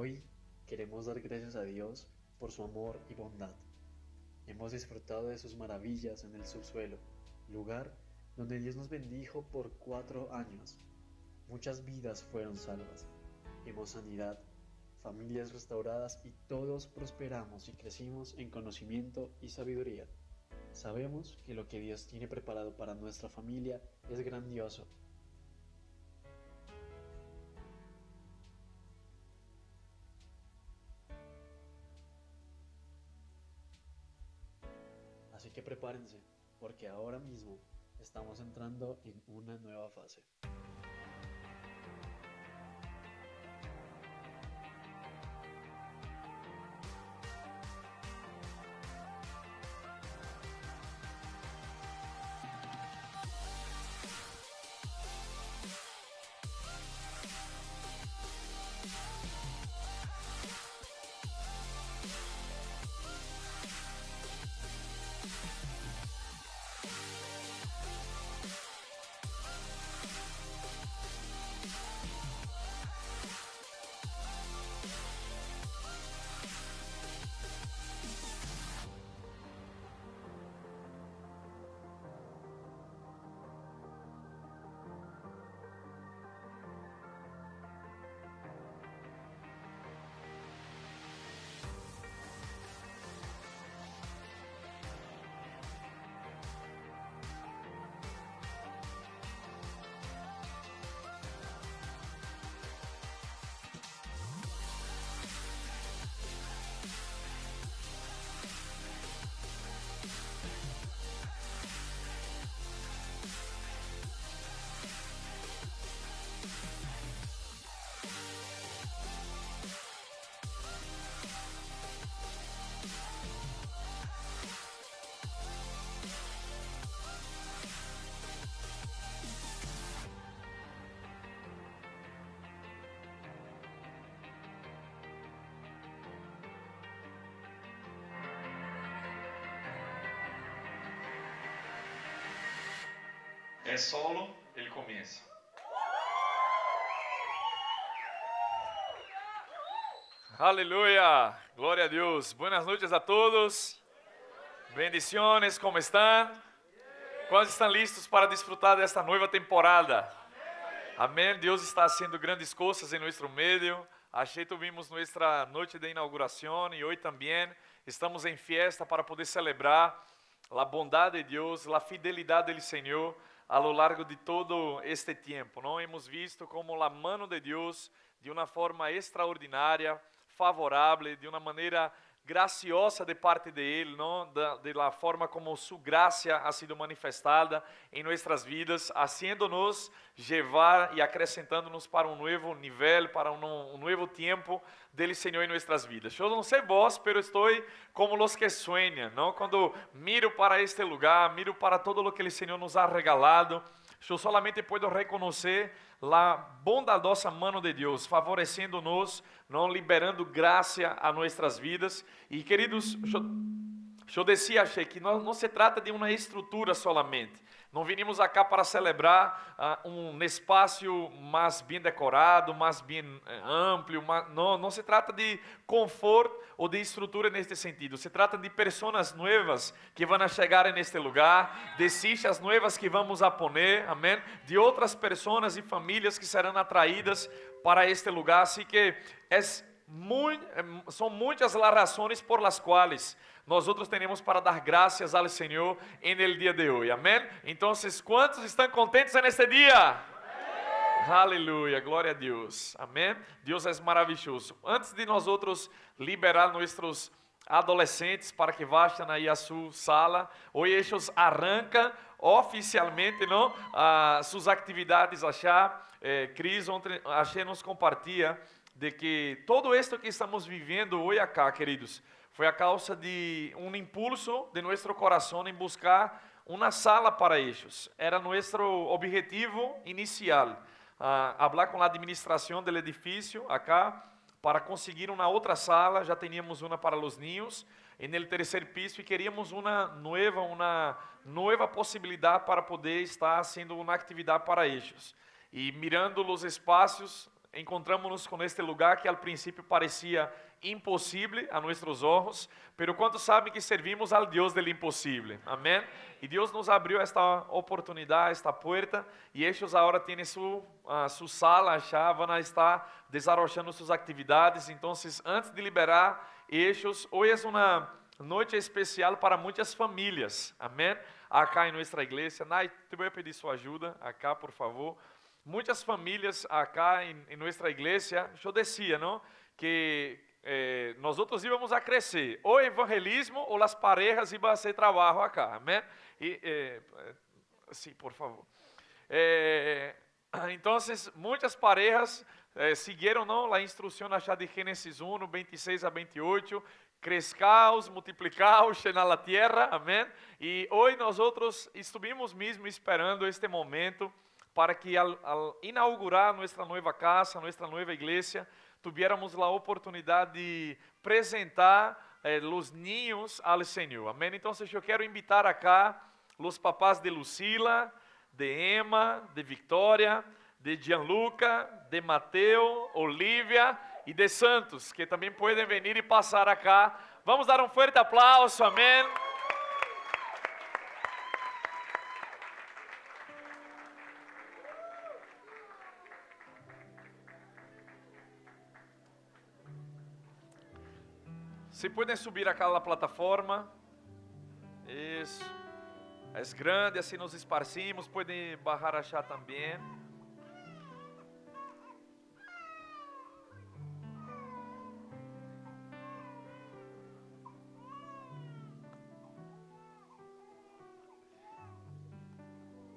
Hoy queremos dar gracias a Dios por su amor y bondad. Hemos disfrutado de sus maravillas en el subsuelo, lugar donde Dios nos bendijo por 4 años. Muchas vidas fueron salvas. Vimos sanidad, familias restauradas y todos prosperamos y crecimos en conocimiento y sabiduría. Sabemos que lo que Dios tiene preparado para nuestra familia es grandioso. Así que prepárense, porque ahora mismo estamos entrando en una nueva fase. É solo el comienzo. Aleluya, gloria a Dios. Buenas noches a todos. Bendiciones, ¿cómo están? ¿Cuántos están listos para disfrutar de esta nueva temporada? Amén. Deus está haciendo grandes coisas em nosso meio. Ayer tuvimos nuestra noche de inauguración y hoy también estamos en fiesta para poder celebrar la bondad de Dios, la fidelidad del Señor a lo largo de todo este tiempo. ¿No? Hemos visto como la mano de Dios de una forma extraordinaria, favorable, de una manera graciosa de parte de Él, ¿no? De la forma como su gracia ha sido manifestada en nuestras vidas, haciéndonos llevar y acrescentándonos para un nuevo nivel, para un nuevo tiempo del Señor en nuestras vidas. Yo no sé vos, pero estoy como los que sueñan, ¿no? Cuando miro para este lugar, miro para todo lo que el Señor nos ha regalado, eu solamente puedo reconocer a bondadosa mano de Deus, favorecendo-nos, não liberando graça a nossas vidas. E queridos, eu decía, achei que não se trata de uma estrutura solamente. Não vinimos acá para celebrar um espaço mais bem decorado, mais bem amplo. Não se trata de conforto ou de estrutura neste sentido. Se trata de pessoas novas que vão chegar neste lugar, de sillas novas que vamos a poner, amém? De outras pessoas e famílias que serão atraídas para este lugar. Assim que são muitas as razões por las quais nós outros temos para dar graças ao Senhor en el dia de hoje, amém? Então, quantos estão contentes neste dia? Aleluia, glória a Deus, amém? Deus é maravilhoso. Antes de nós outros liberar nossos adolescentes para que vayan aí a sua sala, hoje eles arrancam oficialmente, não, suas atividades achar. Cris ontem achei nos compartilha de que todo esto que estamos vivendo hoje acá, queridos, foi a causa de um impulso de nosso coração em buscar uma sala para eles. Era nosso objetivo inicial, falar com a administração do edifício acá para conseguir uma outra sala. Já tínhamos uma para os ninhos no terceiro piso e queríamos uma nova possibilidade para poder estar fazendo uma atividade para eles. E mirando os espaços encontramos com este lugar que al princípio parecia impossível a nossos olhos, pero quantos sabem que servimos ao Deus do impossível, amém? E Deus nos abriu esta oportunidade, esta porta, e eles agora têm sua sala, já vão estar desarrollando suas atividades. Então, antes de liberar eles, hoje é uma noite especial para muitas famílias, amém? Acá em nossa igreja, Nai, te vou pedir sua ajuda, acá, por favor. Muitas famílias acá em nossa igreja, eu dizia, não? Que nós outros íamos a crescer, ou evangelismo ou as parejas iam a ser trabalho acá, amém? Sim, por favor. Então, muitas parejas seguiram não, a instrução achada de Gênesis 1, 26 a 28, crescaos, multiplicaos, llenar a terra, amém? E hoje nós outros estivemos mesmo esperando este momento para que al inaugurar nossa nova casa, nossa nova igreja, tuviéramos a oportunidade de apresentar os ninhos ao Senhor, amém? Então, eu quero invitar acá os papás de Lucila, de Emma, de Victoria, de Gianluca, de Mateo, Olivia e de Santos, que também podem vir e passar acá. Vamos dar um forte aplauso, amém? Se podem subir acá na plataforma. Isso. É grande, assim nos esparcimos. Podem barrar achar também.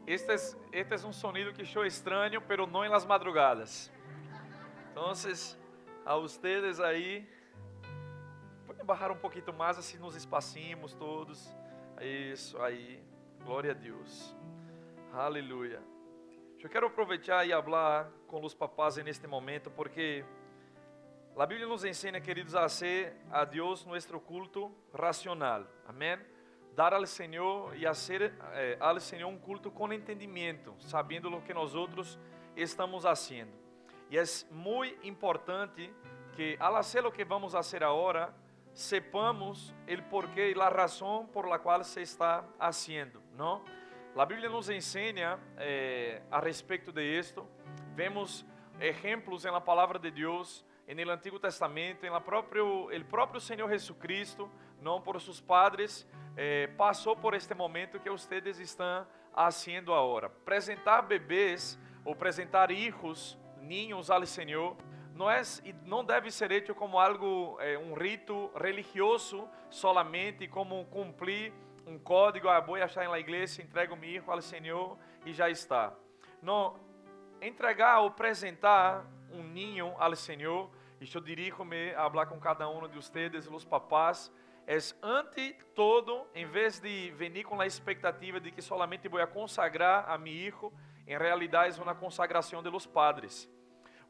Este é um sonido que eu estranho, pero não em las madrugadas. Então, a ustedes aí, podem barrar um pouquinho mais, assim nos espacinhos todos. Isso aí, glória a Deus. Aleluia. Eu quero aproveitar e falar com os papás neste momento, porque a Bíblia nos ensina, queridos, a ser a Deus nosso culto racional. Amém? Dar ao Senhor e hacer ao Senhor um culto com entendimento, sabendo o que nós outros estamos fazendo. E é muito importante que, ao fazer o que vamos fazer agora, sepamos o porquê e a razão por la qual se está fazendo, não? A Bíblia nos ensina a respeito de esto. Vemos exemplos na palavra de Deus, no Antigo Testamento, o próprio Senhor Jesucristo, não por seus padres, passou por este momento que vocês estão fazendo agora. Apresentar bebês ou apresentar hijos, ninhos ao Senhor, não deve ser hecho como algo, um rito religioso solamente, como cumprir um código, vou achar na igreja, entrego meu hijo ao Senhor e já está. Não, entregar ou apresentar um ninho ao Senhor, e eu dirijo-me a falar com cada um de vocês, os papás, é ante todo, em vez de venir com a expectativa de que solamente vou consagrar a meu hijo, em realidade é uma consagração de los padres.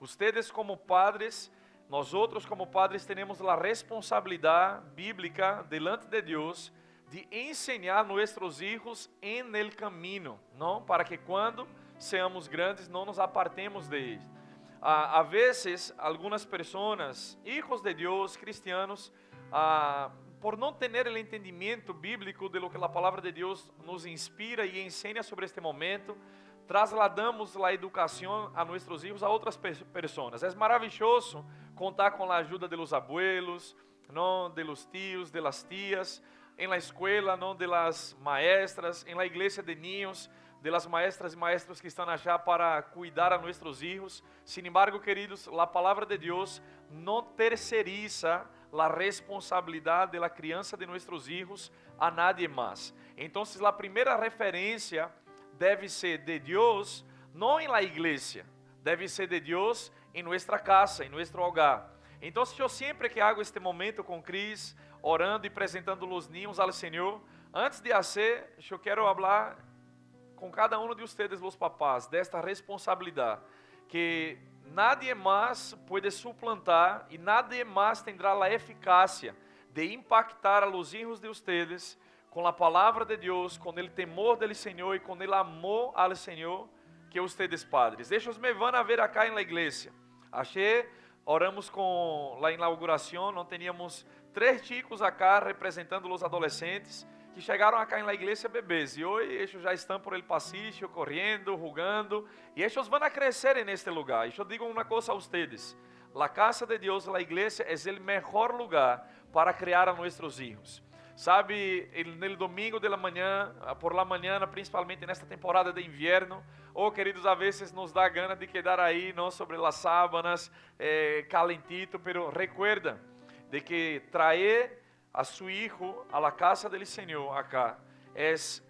Ustedes como padres, nós outros como padres temos a responsabilidade bíblica delante de Deus de ensinar nossos hijos en el camino, não? Para que quando seamos grandes não nos apartemos de eles. A vezes, algumas pessoas, hijos de Deus, cristianos, por não ter o entendimento bíblico de lo que a palavra de Deus nos inspira e ensina sobre este momento, trasladamos a educação a nossos filhos a outras pessoas. É maravilhoso contar com a ajuda de los abuelos, não, de los tios, de las tías, em la escola, não, de las maestras, em la igreja de niños, de las maestras e maestros que estão allá para cuidar a nossos filhos. Sin embargo, queridos, a palavra de Deus não terceiriza a responsabilidade de la criança de nossos filhos a nadie mais. Então, a primeira referência deve ser de Deus, não em la igreja, deve ser de Deus em nossa casa, em nosso hogar. Então, eu sempre que hago este momento com Cris, orando e apresentando os ninhos ao Senhor, antes de fazer, eu quero falar com cada um de vocês, os papás, desta responsabilidade, que nadie mais pode suplantar e nadie mais terá a eficácia de impactar a los hijos de vocês com a palavra de Deus, com o temor do Senhor e com o amor ao Senhor que vocês padres. Deixa-me van a ver acá na igreja. Ayer oramos com la inauguração, não teníamos 3 chicos acá representando os adolescentes que chegaram acá na igreja bebês e hoje eles já estão por el pasillo, correndo, jugando e eles vão a crescer neste lugar. E eu digo uma coisa a vocês: a casa de Deus, a igreja, é o melhor lugar para criar a nossos filhos. Sabe, no domingo de la manhã, por la manhã, principalmente nesta temporada de inverno, queridos, a vezes nos dá gana de quedar aí, não, sobre las sábanas, calentito, pero recuerda de que traer a su hijo a la casa del Señor acá es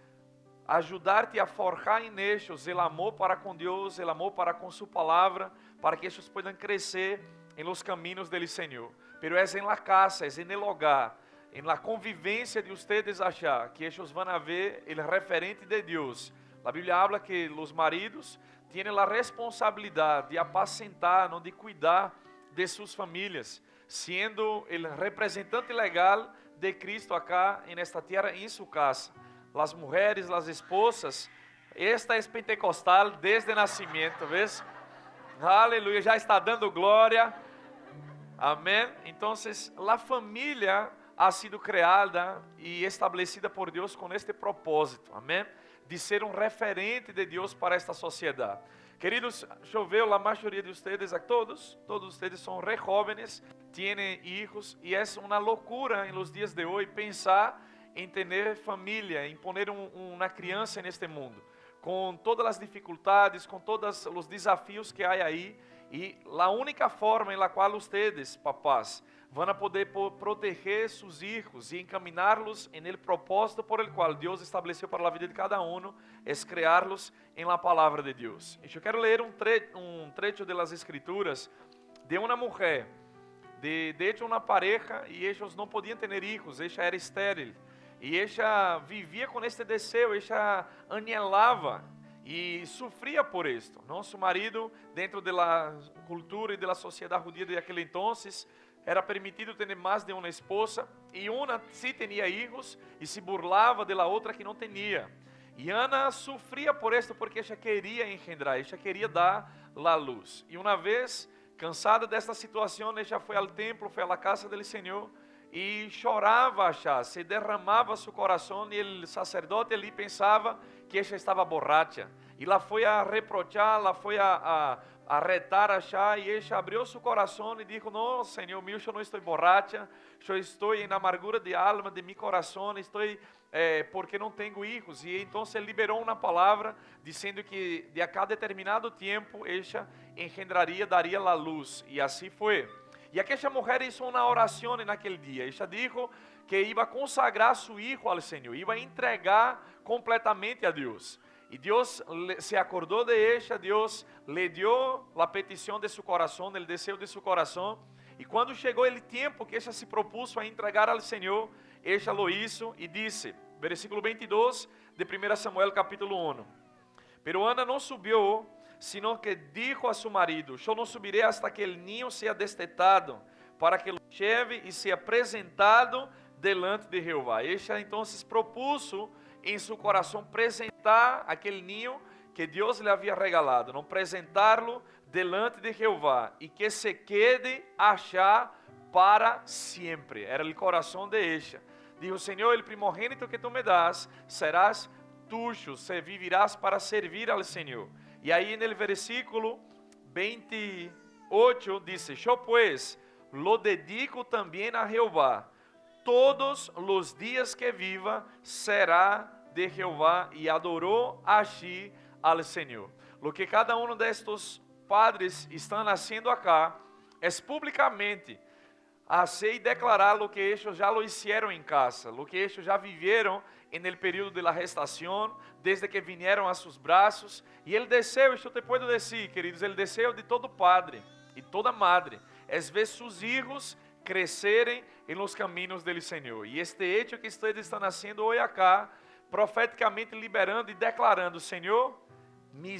ajudar-te a forjar em ellos el amor para com Deus, el amor para com su palavra, para que ellos puedan crecer en los caminos del Señor. Pero es en la casa, es en el hogar, en la convivência de ustedes achar que ellos van a ver el referente de Deus. A Bíblia habla que os maridos têm a responsabilidade de apacentar, não, de cuidar de suas famílias, sendo o representante legal de Cristo acá en esta tierra, em sua casa. As mulheres, as esposas, esta é pentecostal desde nascimento, ¿ves? Aleluia, já está dando glória. Amém? Então, a família ha sido criada e estabelecida por Deus com este propósito, amém? De ser um referente de Deus para esta sociedade. Queridos, eu vejo a maioria de vocês, todos vocês são re jóvenes, têm hijos e é uma loucura em los dias de hoje pensar em ter família, em poner uma criança neste mundo, com todas as dificuldades, com todos os desafios que há aí, e a única forma em la qual vocês, papás, vão a poder proteger seus filhos e encaminhá-los en el propósito por el qual Deus estabeleceu para a vida de cada um, é criá-los em la palavra de Deus. Eu quero ler um trecho de las escrituras de uma mulher, de hecho uma pareja, e eles não podiam ter filhos, ela era estéril, e ela vivia com este desejo, ela anhelava e sofria por isto, não? Seu marido, dentro da cultura e da sociedade judia de aquele entonces, era permitido ter mais de uma esposa, e uma sim tinha filhos e se burlava da outra que não tinha. E Ana sofria por isto porque ela queria engendrar, ela queria dar a luz. E uma vez, cansada desta situação, ela foi ao templo, foi à casa do Senhor e chorava já, se derramava seu coração, e o sacerdote ali pensava que ela estava borracha. E lá foi a reprochar, lá foi a retar a e ella abriu seu coração e disse: não, Senhor meu, eu não estou borracha, eu estou em amargura de alma de mi coração, estou porque não tenho filhos. E então ele liberou uma palavra dizendo que de a cada determinado tempo ella engendraria, daria a luz, e assim foi. E aquela mulher hizo uma oração naquele dia. Ella dijo que iba a consagrar seu filho ao Senhor, iba a entregar completamente a Deus. E Deus se acordou de ella, Deus le dio a petição de seu coração, o desejo de seu coração. E quando chegou o tempo que ella se propuso a entregar ao Senhor, ella lo hizo e disse, versículo 22 de 1 Samuel capítulo 1: Pero Ana não subiu, sino que dijo a su marido: eu não subirei hasta que el niño sea destetado, para que lo lleve e seja apresentado delante de Jehová. Ella então se propuso em seu coração apresentar aquele ninho que Deus lhe havia regalado, não apresentá-lo delante de Jeová e que se quede achar para sempre. Era o coração de ella. Dijo: Senhor, o primogênito que tu me das serás tuyo, se vivirás para servir al Senhor. E aí no versículo 28 diz: eu pues lo dedico também a Jeová, todos os dias que viva será de Jeová, e adorou allí al Senhor. Lo que cada um destes padres estão haciendo acá es publicamente hacer e declarar lo que ellos já lo hicieron en casa, lo que ellos já viveram en el período de la gestación, desde que vinieron a sus brazos. E el deseo, eu te puedo decir, queridos, el deseo de todo padre e toda madre es ver sus hijos crescerem en los caminos del Senhor. E este hecho que ustedes estão haciendo hoje acá, profeticamente liberando e declarando: Senhor, mi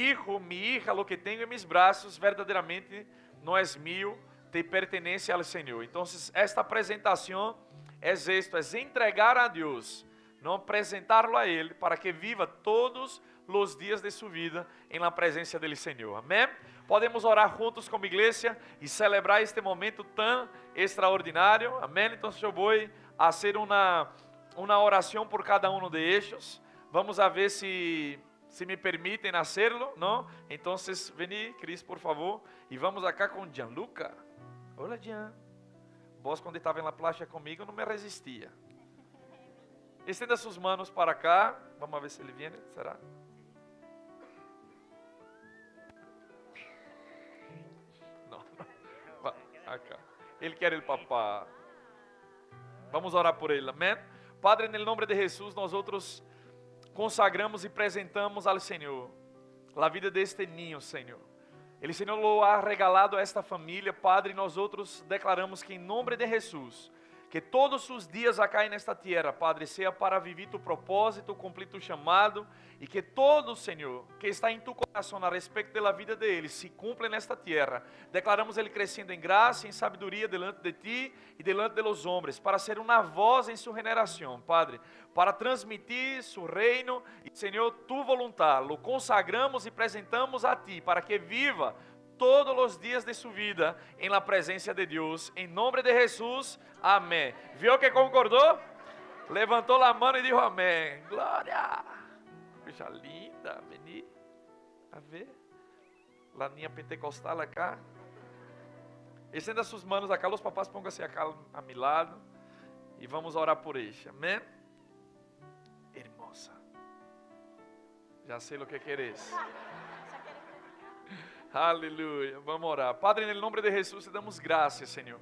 hijo, mi hija, lo que tenho em mis braços, verdadeiramente não é mío, te pertenece ao Senhor. Então, esta apresentação é esto, é entregar a Deus, não apresentar-lo a Ele, para que viva todos os dias de sua vida em la presença dele, Senhor. Amém? podemos orar juntos como igreja e celebrar este momento tão extraordinário. Amém? Então eu vou fazer uma oração por cada um de eles. Vamos a ver se me permitem hacerlo, ¿no? Entonces, vení, Cris, por favor. E vamos acá com Gianluca. Olá, Gian. Vos, quando estava na playa comigo, não me resistia. Estenda suas manos para cá. Vamos ver se ele vem. Será? Não. Acá. Ele quer o papá. Vamos orar por ele. Amém? Padre, no nome de Jesus, nós outros consagramos e apresentamos ao Senhor a vida deste ninho, Senhor. Ele, Senhor, lo ha regalado a esta família, Padre, e nós outros declaramos que em nome de Jesus, que todos os dias acá nesta terra, Padre, seja para viver tu propósito, cumprir tu chamado, e que todo, Senhor, que está em tu coração a respeito da vida deles, se cumpra nesta terra. Declaramos ele crescendo em graça, em sabedoria delante de ti e delante de los homens, para ser uma voz em sua generação, Padre, para transmitir su reino e, Senhor, tu vontade. Lo consagramos e apresentamos a ti, para que viva todos os dias de sua vida em la presença de Deus, em nome de Jesus, amém. Viu que concordou? Levantou a mão e disse amém. Glória! Coisa linda, veni. A ver? Laninha pentecostal acá. Estenda suas manos acá, os papás pónganse acá a mi lado e vamos orar por eles, amém? Hermosa. Já sei o que queres. Aleluia, vamos orar. Padre, em nome de Jesus, te damos graças, Senhor.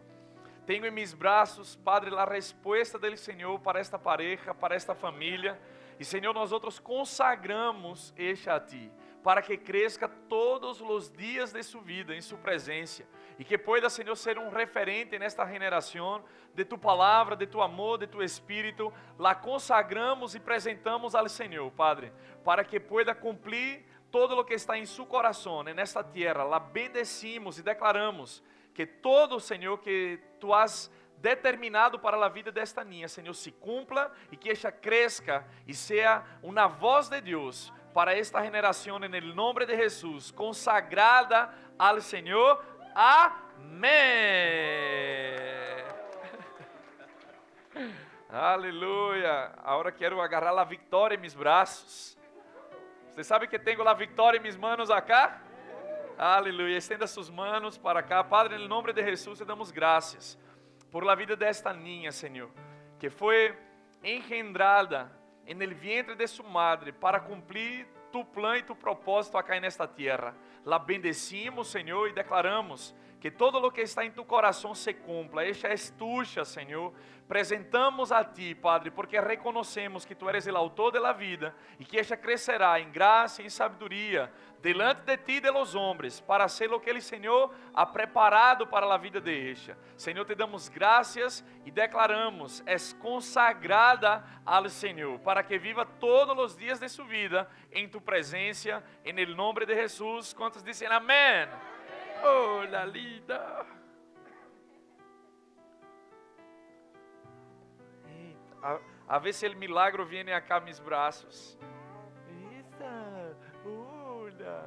Tenho em meus braços, Padre, a resposta do Senhor para esta pareja, para esta família. E, Senhor, nós outros consagramos este a Ti, para que cresça todos os dias de sua vida em Sua presença. E que pueda, Senhor, ser um referente nesta generação de Tu palavra, de Tu amor, de Tu Espírito. La consagramos e apresentamos ao Senhor, Padre, para que pueda cumprir todo o que está em seu coração, nesta terra. La bendecimos e declaramos que todo, Senhor, que Tu has determinado para a vida desta niña, Senhor, se cumpla e que ella cresça e seja uma voz de Deus para esta generação, em nome de Jesus, consagrada ao Senhor. Amém. Aleluia. Agora quero agarrar a vitória em meus braços. Você sabe que tenho a vitória em minhas manos acá? Aleluia. Estenda suas manos para cá. Padre, em nome de Jesus, te damos graças por la vida desta niña, Senhor, que foi engendrada en el vientre de sua madre para cumprir tu plano e tu propósito acá nesta terra. La bendecimos, Senhor, e declaramos que todo o que está em tu coração se cumpla. Esta é tuya, Senhor. Presentamos a ti, Padre, porque reconhecemos que tu eres o autor da vida e que esta crescerá em graça e em sabedoria delante de ti e de los homens, para ser o que ele, Senhor, ha preparado para a vida de esta. Senhor, te damos graças e declaramos, és consagrada ao Senhor, para que viva todos os dias de sua vida em tu presença, em el nome de Jesus. Quantos dizem amém? Oh, la linda. A ver se o milagro vem acá a meus braços. Eita, olha.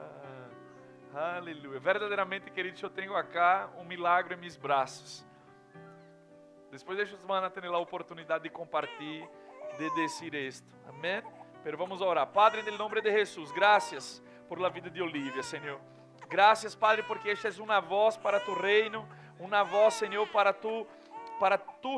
Aleluia. Verdadeiramente, queridos, eu tenho acá um milagre em meus braços. Depois deixa os manos ter a oportunidade de compartilhar, de dizer isto. Amém? Pero vamos orar. Padre, em nome de Jesus, graças por la vida de Olivia, Senhor. Graças, Padre, porque esta é uma voz para tu reino, uma voz, Senhor, para tu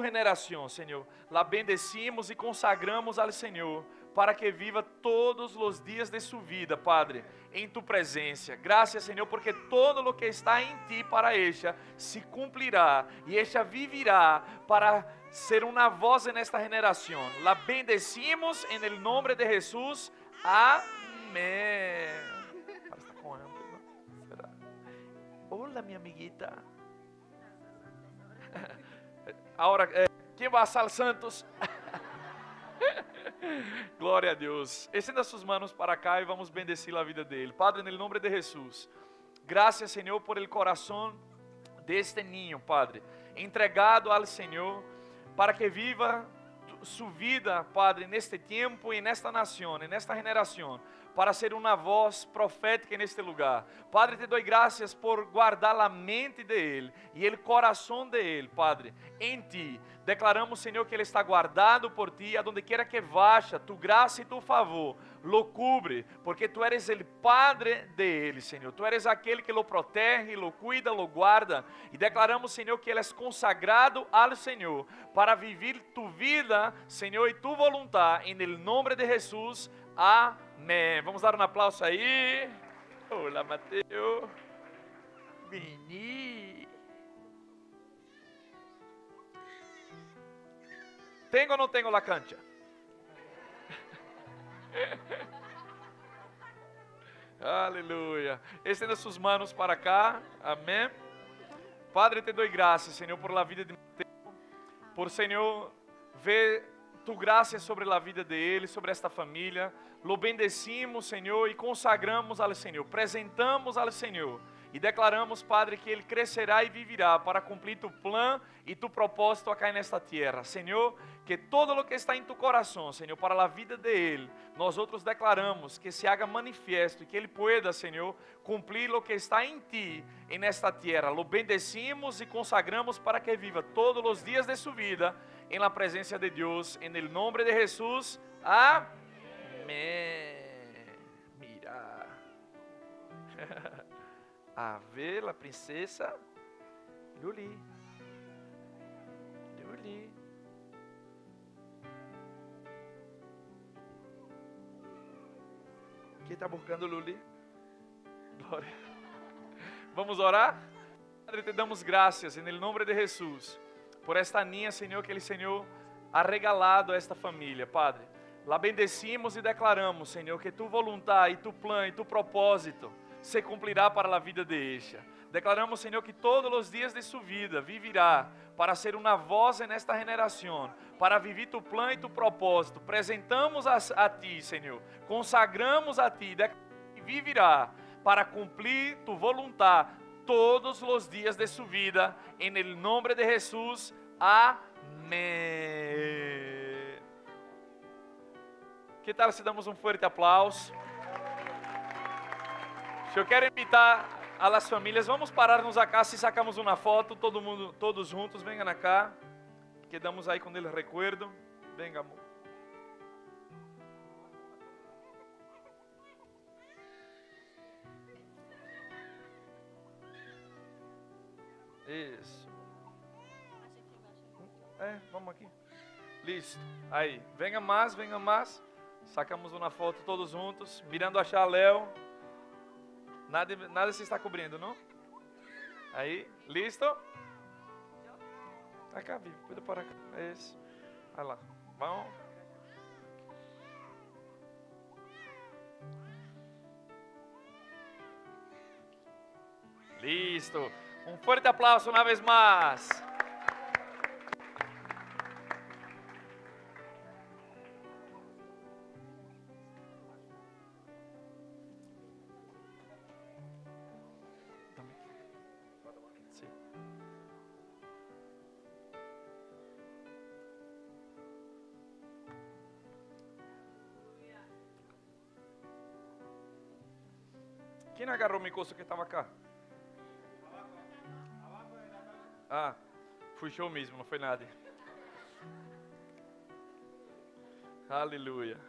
generação, Senhor. La bendecimos e consagramos ao Senhor, para que viva todos os dias de sua vida, Padre, em tu presença. Graças, Senhor, porque todo o que está em ti para esta se cumprirá e esta vivirá para ser uma voz nesta generação. La bendecimos em el nome de Jesus. Amém. Está com hambre, não? Será? Olá, minha amiguita. Agora, quem vai a Santos? Glória a Deus. Estenda suas manos para cá e vamos bendecir a vida dele. Padre, em nome de Jesus, graças, Senhor, por el coração deste niño, Padre, entregado ao Senhor, para que viva sua vida, Padre, neste tempo e nesta nação, nesta generação, para ser uma voz profética neste lugar. Padre, te dou graças por guardar a mente de Ele e o coração de Ele, Padre, em Ti. Declaramos, Senhor, que Ele está guardado por Ti, aonde quiera que vaya, Tu graça e Tu favor lo cubre, porque Tu eres o Padre de Ele, Senhor. Tu eres aquele que lo protege, lo cuida, lo guarda. E declaramos, Senhor, que Ele é consagrado ao Senhor para viver Tu vida, Senhor, e Tu vontade, em nome de Jesus. Amém. Vamos dar um aplauso aí. Olá, Mateus. Vini. ¿Tengo o não tengo la cancha? Aleluia. Estenda suas manos para cá. Amém. Padre, te dou graças, Senhor, por la vida de Mateus. Por, Senhor, ver Tu graça sobre a vida dele, sobre esta família. Lo bendecimos, Senhor, e consagramos ao Senhor. Presentamos ao Senhor. E declaramos, Padre, que Ele crescerá e vivirá para cumprir Tu plano e Tu propósito acá nesta terra. Senhor, que todo o que está em Tu coração, Senhor, para a vida de Ele, nós outros declaramos que se haga manifesto e que Ele pueda, Senhor, cumprir o que está em Ti, em esta terra. Lo bendecimos e consagramos para que viva todos os dias de sua vida em la presença de Deus, em el nome de Jesus. Amém. Mira. A ver, a princesa Luli. Luli. Quem está buscando Luli? Glória. Vamos orar? Padre, te damos graças em nome de Jesus por esta niña, Senhor, que Ele, Senhor, ha regalado a esta família, Padre. La bendecimos e declaramos, Senhor, que Tu vontade, Tu plano e Tu propósito se cumprirá para a vida de ella. Declaramos, Senhor, que todos os dias de sua vida vivirá para ser uma voz nesta geração, para viver Tu plano e Tu propósito. Presentamos a Ti, Senhor, consagramos a Ti e vivirá para cumprir Tu vontade todos os dias de sua vida, em nome de Jesus. Amém. Que tal se damos um forte aplauso? Eu quero invitar a las famílias, vamos parar-nos acá, se sacamos uma foto, todo mundo, todos juntos, venham acá, quedamos aí com ele recuerdo. Venga, amor. Isso. Vamos aqui. Listo. Aí, venha mais, venha mais. Sacamos uma foto todos juntos, mirando a Léo. Nada se está cobrindo, não? Aí, listo? Acá, Vivi, cuida para cá. Isso. Vai lá. Vamos. Listo. Um forte aplauso uma vez mais. Quem agarrou o micoso que estava cá? Ah, fui show mesmo, não foi nada. Aleluia.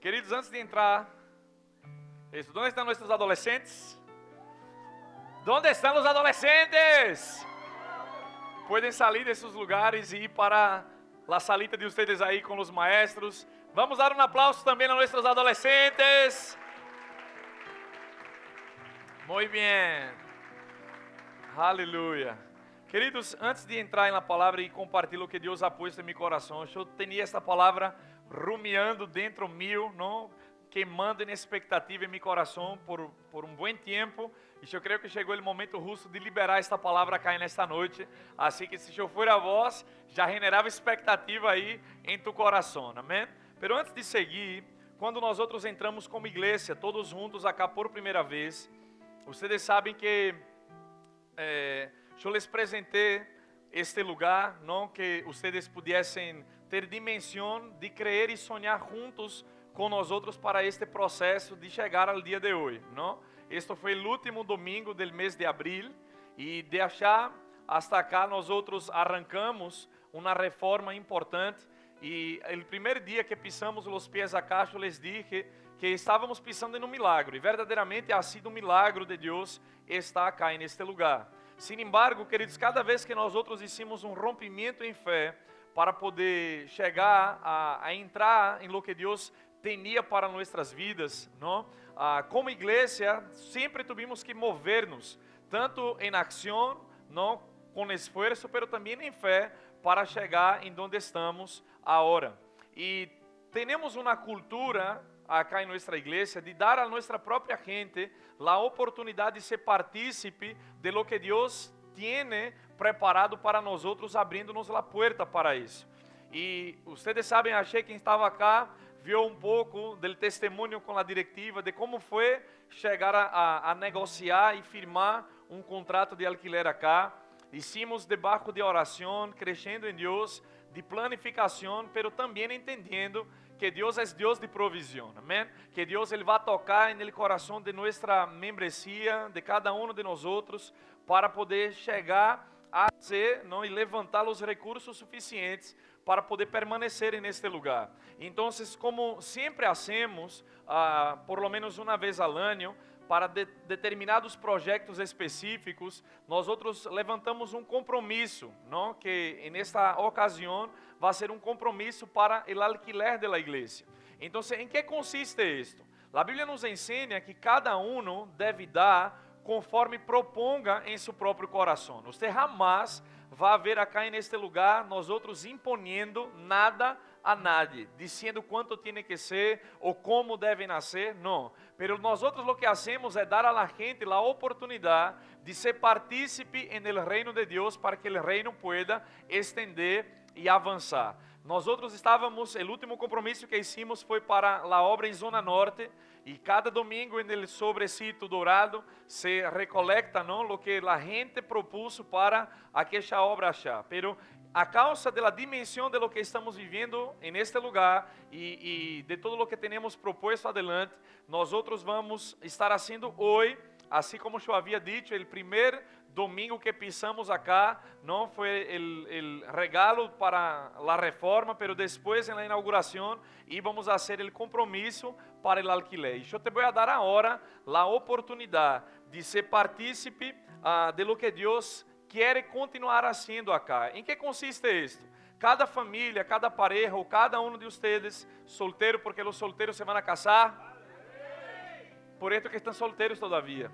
Queridos, antes de entrar, onde estão nossos adolescentes? Onde estão os adolescentes? Podem sair desses lugares e ir para a salita de vocês aí com os maestros. Vamos dar um aplauso também a nossos adolescentes. Muito bem. Aleluia. Queridos, antes de entrar na palavra e compartilhar o que Deus ha puesto em meu coração, eu tinha esta palavra rumiando dentro meu, não? Queimando em expectativa em meu coração por um bom tempo. E eu creio que chegou o momento justo de liberar esta palavra cá nesta noite. Assim que se eu for a voz, já generava expectativa aí em tu coração, amém? Pero antes de seguir, quando nós outros entramos como igreja, todos juntos acá por primeira vez, vocês sabem que eu les apresentei este lugar, não, que vocês pudessem ter dimensão de crer e sonhar juntos com nós outros para este processo de chegar ao dia de hoje, não? Este foi o último domingo do mês de abril e de achar hasta cá nós outros arrancamos uma reforma importante e o primeiro dia que pisamos os pés acá, eu les dije que estávamos pisando em um milagre e verdadeiramente ha sido um milagre de Deus estar acá neste lugar. Sin embargo, queridos, cada vez que nós outros hicimos um rompimento em fé para poder chegar a entrar em lo que Deus tinha para nossas vidas, não? Como igreja, sempre tivemos que mover-nos, tanto em ação, não, com esforço, mas também em fé, para chegar em onde estamos agora. E temos uma cultura acá em nossa igreja de dar a nossa própria gente a oportunidade de ser partícipe de lo que Deus tiene preparado para nós outros, abrindo-nos a porta para isso. E vocês sabem, achei quem estava acá viu um pouco do testemunho com a diretiva de como foi chegar a negociar e firmar um contrato de alquiler acá. Hicimos debaixo de oração, crescendo em Deus, de planificação, pero também entendendo que Deus é Deus de provisão, amém? Que Deus ele vai tocar no coração de nossa membresia, de cada um de nós outros, para poder chegar a ser, não, e levantar os recursos suficientes para poder permanecer neste lugar. Então, como sempre hacemos, por lo menos uma vez ao ano, para determinados projetos específicos, nós outros levantamos um compromisso, não? Que nesta ocasião vai ser um compromisso para o alquiler da igreja. Então, em que consiste isto? A Bíblia nos ensina que cada um deve dar conforme proponga em seu próprio coração. Você jamais vai ver acá neste lugar nós outros imponendo nada a nadie, dizendo quanto tem que ser ou como deve nascer, não. Pero nós outros lo que hacemos é dar a la gente a oportunidade de ser partícipe en el reino de Deus para que el reino pueda estender e avançar. Nós outros estávamos, o último compromisso que hicimos foi para a obra em Zona Norte e cada domingo no sobrecito dourado se recolecta, não, lo que a gente propuso para aquela obra achar. Pero a causa da dimensão de lo que estamos vivendo en este lugar e de todo lo que temos proposto adelante, nós outros vamos estar fazendo hoje, assim como eu havia dito, o primeiro domingo que pisamos acá, não foi o regalo para a reforma, pero depois na inauguração íbamos a fazer o compromisso para o alquiler. E eu te vou dar agora a oportunidade de ser partícipe de lo que Deus quer continuar fazendo acá. Em que consiste isto? Cada família, cada pareja ou cada um de vocês solteiro, porque os solteiros se vão a casar, por isso que estão solteiros todavia.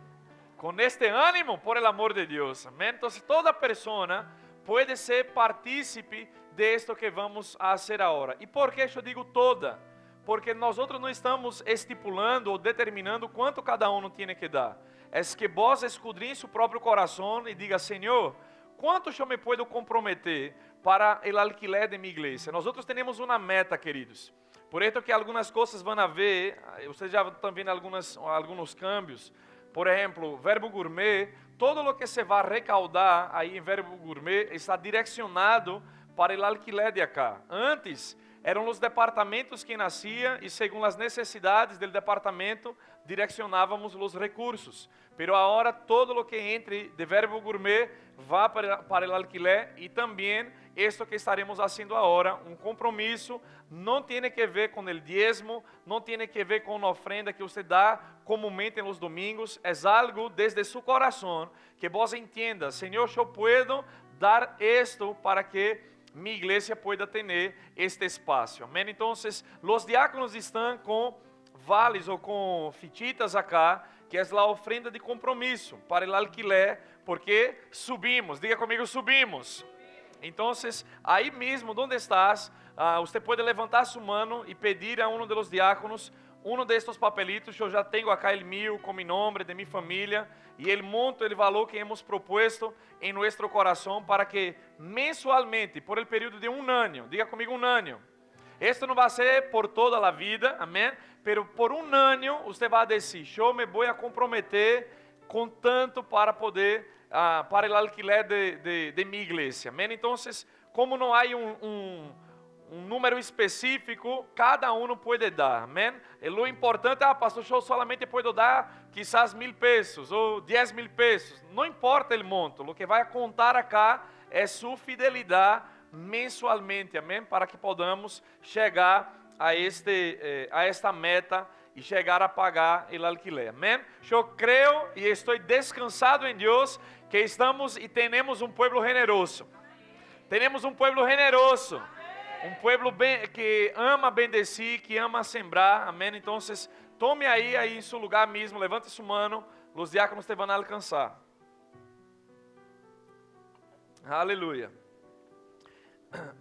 Com este ânimo, por el amor de Deus. Amém? Então, toda pessoa pode ser partícipe de esto que vamos a fazer agora. E por que eu digo toda? Porque nós outros não estamos estipulando ou determinando quanto cada um tem que dar. É que vós escudrinhe seu próprio coração e diga: Senhor, quanto eu me posso comprometer para o alquiler de minha igreja? Nós outros temos uma meta, queridos. Por isso que algumas coisas vão haver, vocês já estão vendo alguns cambios. Por exemplo, Verbo Gourmet, todo o que se vai recaudar aí em Verbo Gourmet está direcionado para o alquiler de acá. Antes, eram os departamentos que nasciam e, segundo as necessidades do departamento, direcionávamos os recursos. Pero agora, todo o que entre de Verbo Gourmet vai para o alquiler e também isto que estaremos fazendo agora, um compromisso, não tem que ver com o diezmo, não tem que ver com a ofrenda que você dá comumente nos domingos, é algo desde seu coração, que vos entenda: Senhor, eu posso dar isto para que minha igreja pueda ter este espaço. Amém? Então, os diáconos estão com vales ou com fichitas acá, que é a ofrenda de compromisso para o alquiler, porque subimos. Diga comigo: subimos. Então, aí mesmo onde estás, você pode levantar sua mão e pedir a um dos diáconos destes papelitos. Eu já tenho acá o meu, com meu nome, de minha família, e ele monta o valor que hemos proposto em nosso coração para que mensualmente, por el período de um ano, diga comigo: um ano. Esto não vai ser por toda a vida, amém? Pero por um ano você vai dizer: eu me vou a comprometer com tanto para poder, para o alquiler de minha igreja, amém? Então, como não há número específico, cada uno puede dar, amén. Lo importante, pastor, yo solamente puedo dar quizás 1,000 pesos o 10,000 pesos, no importa el monto, lo que vai a contar acá é su fidelidade mensualmente, amém, para que podamos chegar a esta meta e chegar a pagar o alquiler, amém. Eu creio e estou descansado em Deus que estamos e temos um povo generoso. Temos um povo generoso, um povo que ama bendecir, que ama sembrar, amém. Então, tome aí em seu lugar mesmo, levante sua mão, os diáconos te vão alcançar. Aleluia.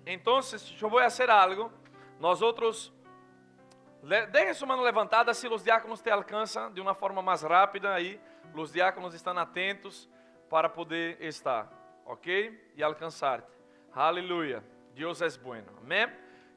Então, eu vou fazer algo. Nós outros, deixe sua mão levantada, se os diáconos te alcançam de uma forma mais rápida, aí, os diáconos estão atentos para poder estar, ok? E alcançar-te. Aleluia. Deus é bueno. Amém?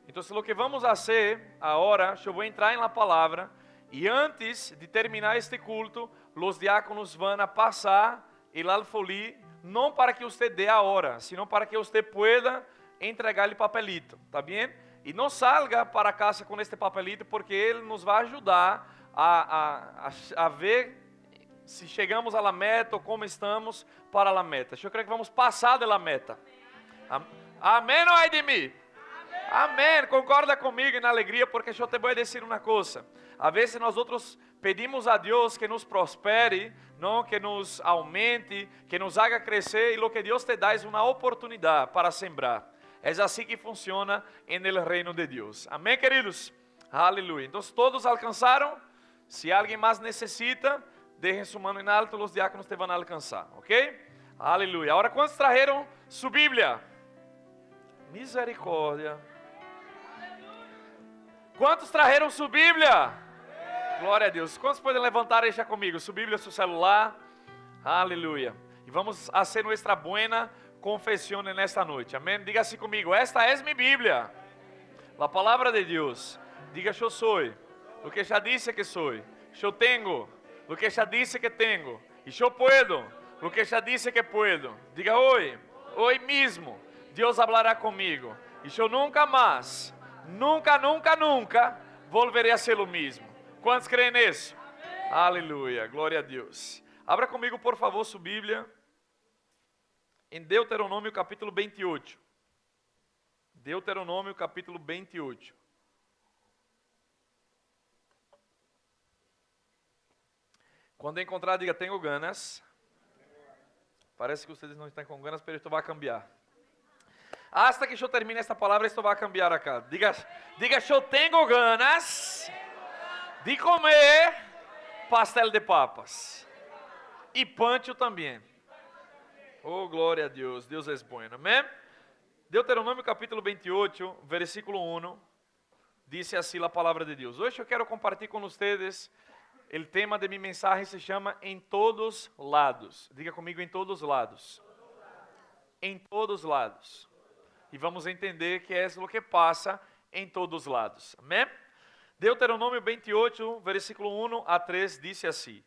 Então, o que vamos fazer agora, eu vou entrar na palavra e antes de terminar este culto, os diáconos vão passar o alfolí, não para que você dê a hora, sino para que você pueda entregar o papelito, tá bem? E não salga para casa com este papelito, porque ele nos vai ajudar a ver se chegamos à meta ou como estamos para a meta. Eu creio que vamos passar da meta. Amém ou ai de mim? Amém. Concorda comigo na alegria, porque eu te vou dizer uma coisa. A vezes nós outros pedimos a Deus que nos prospere, não, que nos aumente, que nos haga crescer, e o que Deus te dá é uma oportunidade para sembrar. É assim que funciona no reino de Deus. Amém, queridos? Aleluia. Então, todos alcançaram? Se alguém mais necessita, deixem sua mão em alto, os diáconos te vão alcançar, ok? Aleluia. Agora, quantos trajeron sua Bíblia? Misericórdia. Quantos trajeron sua Bíblia? Glória a Deus. Quantos podem levantar e deixar comigo? Sua Bíblia, seu celular. Aleluia. E vamos fazer nossa buena confissão nesta noite. Amém? Diga assim comigo: esta é minha Bíblia, a palavra de Deus. Diga: eu sou o que já disse que sou. Eu tenho o que já disse que tenho. E eu puedo o que já disse que puedo. Diga: hoje mesmo, Deus falará comigo. E eu nunca mais, nunca volverei a ser o mesmo. Quantos creem nisso? Aleluia, glória a Deus. Abra comigo, por favor, sua Bíblia em Deuteronômio capítulo 28. Deuteronômio capítulo 28. Quando encontrar, diga: tenho ganas. Parece que vocês não estão com ganas, mas isto vai cambiar. Hasta que eu termine esta palavra, isto vai cambiar acá. Diga, eu tenho ganas de comer pastel de papas. E pancho também. Oh, glória a Deus. Deus é bueno. Amém? Deuteronômio capítulo 28, versículo 1. Diz assim a palavra de Deus. Hoje eu quero compartilhar com vocês. O tema de minha mensagem se chama Em Todos Lados. Diga comigo: em todos lados. Em todos lados. E vamos entender que é o que passa em todos lados. Amém? Deuteronômio 28, versículo 1 a 3, diz assim: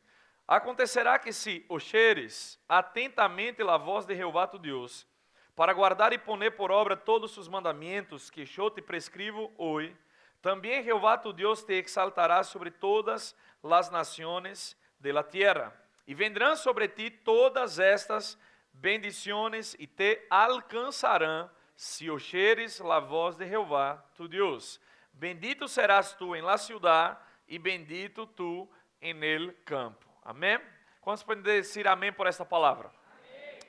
acontecerá que se oyeres atentamente a voz de Jeová tu Deus, para guardar e poner por obra todos os mandamentos que eu te prescribo hoje, também Jeová tu Deus te exaltará sobre todas as nações de la tierra, e vendrão sobre ti todas estas bendições e te alcançarão, se oyeres a voz de Jeová tu Deus. Bendito serás tu en la ciudad e bendito tu en el campo. Amém? Quantos podem dizer amém por esta palavra? Amém.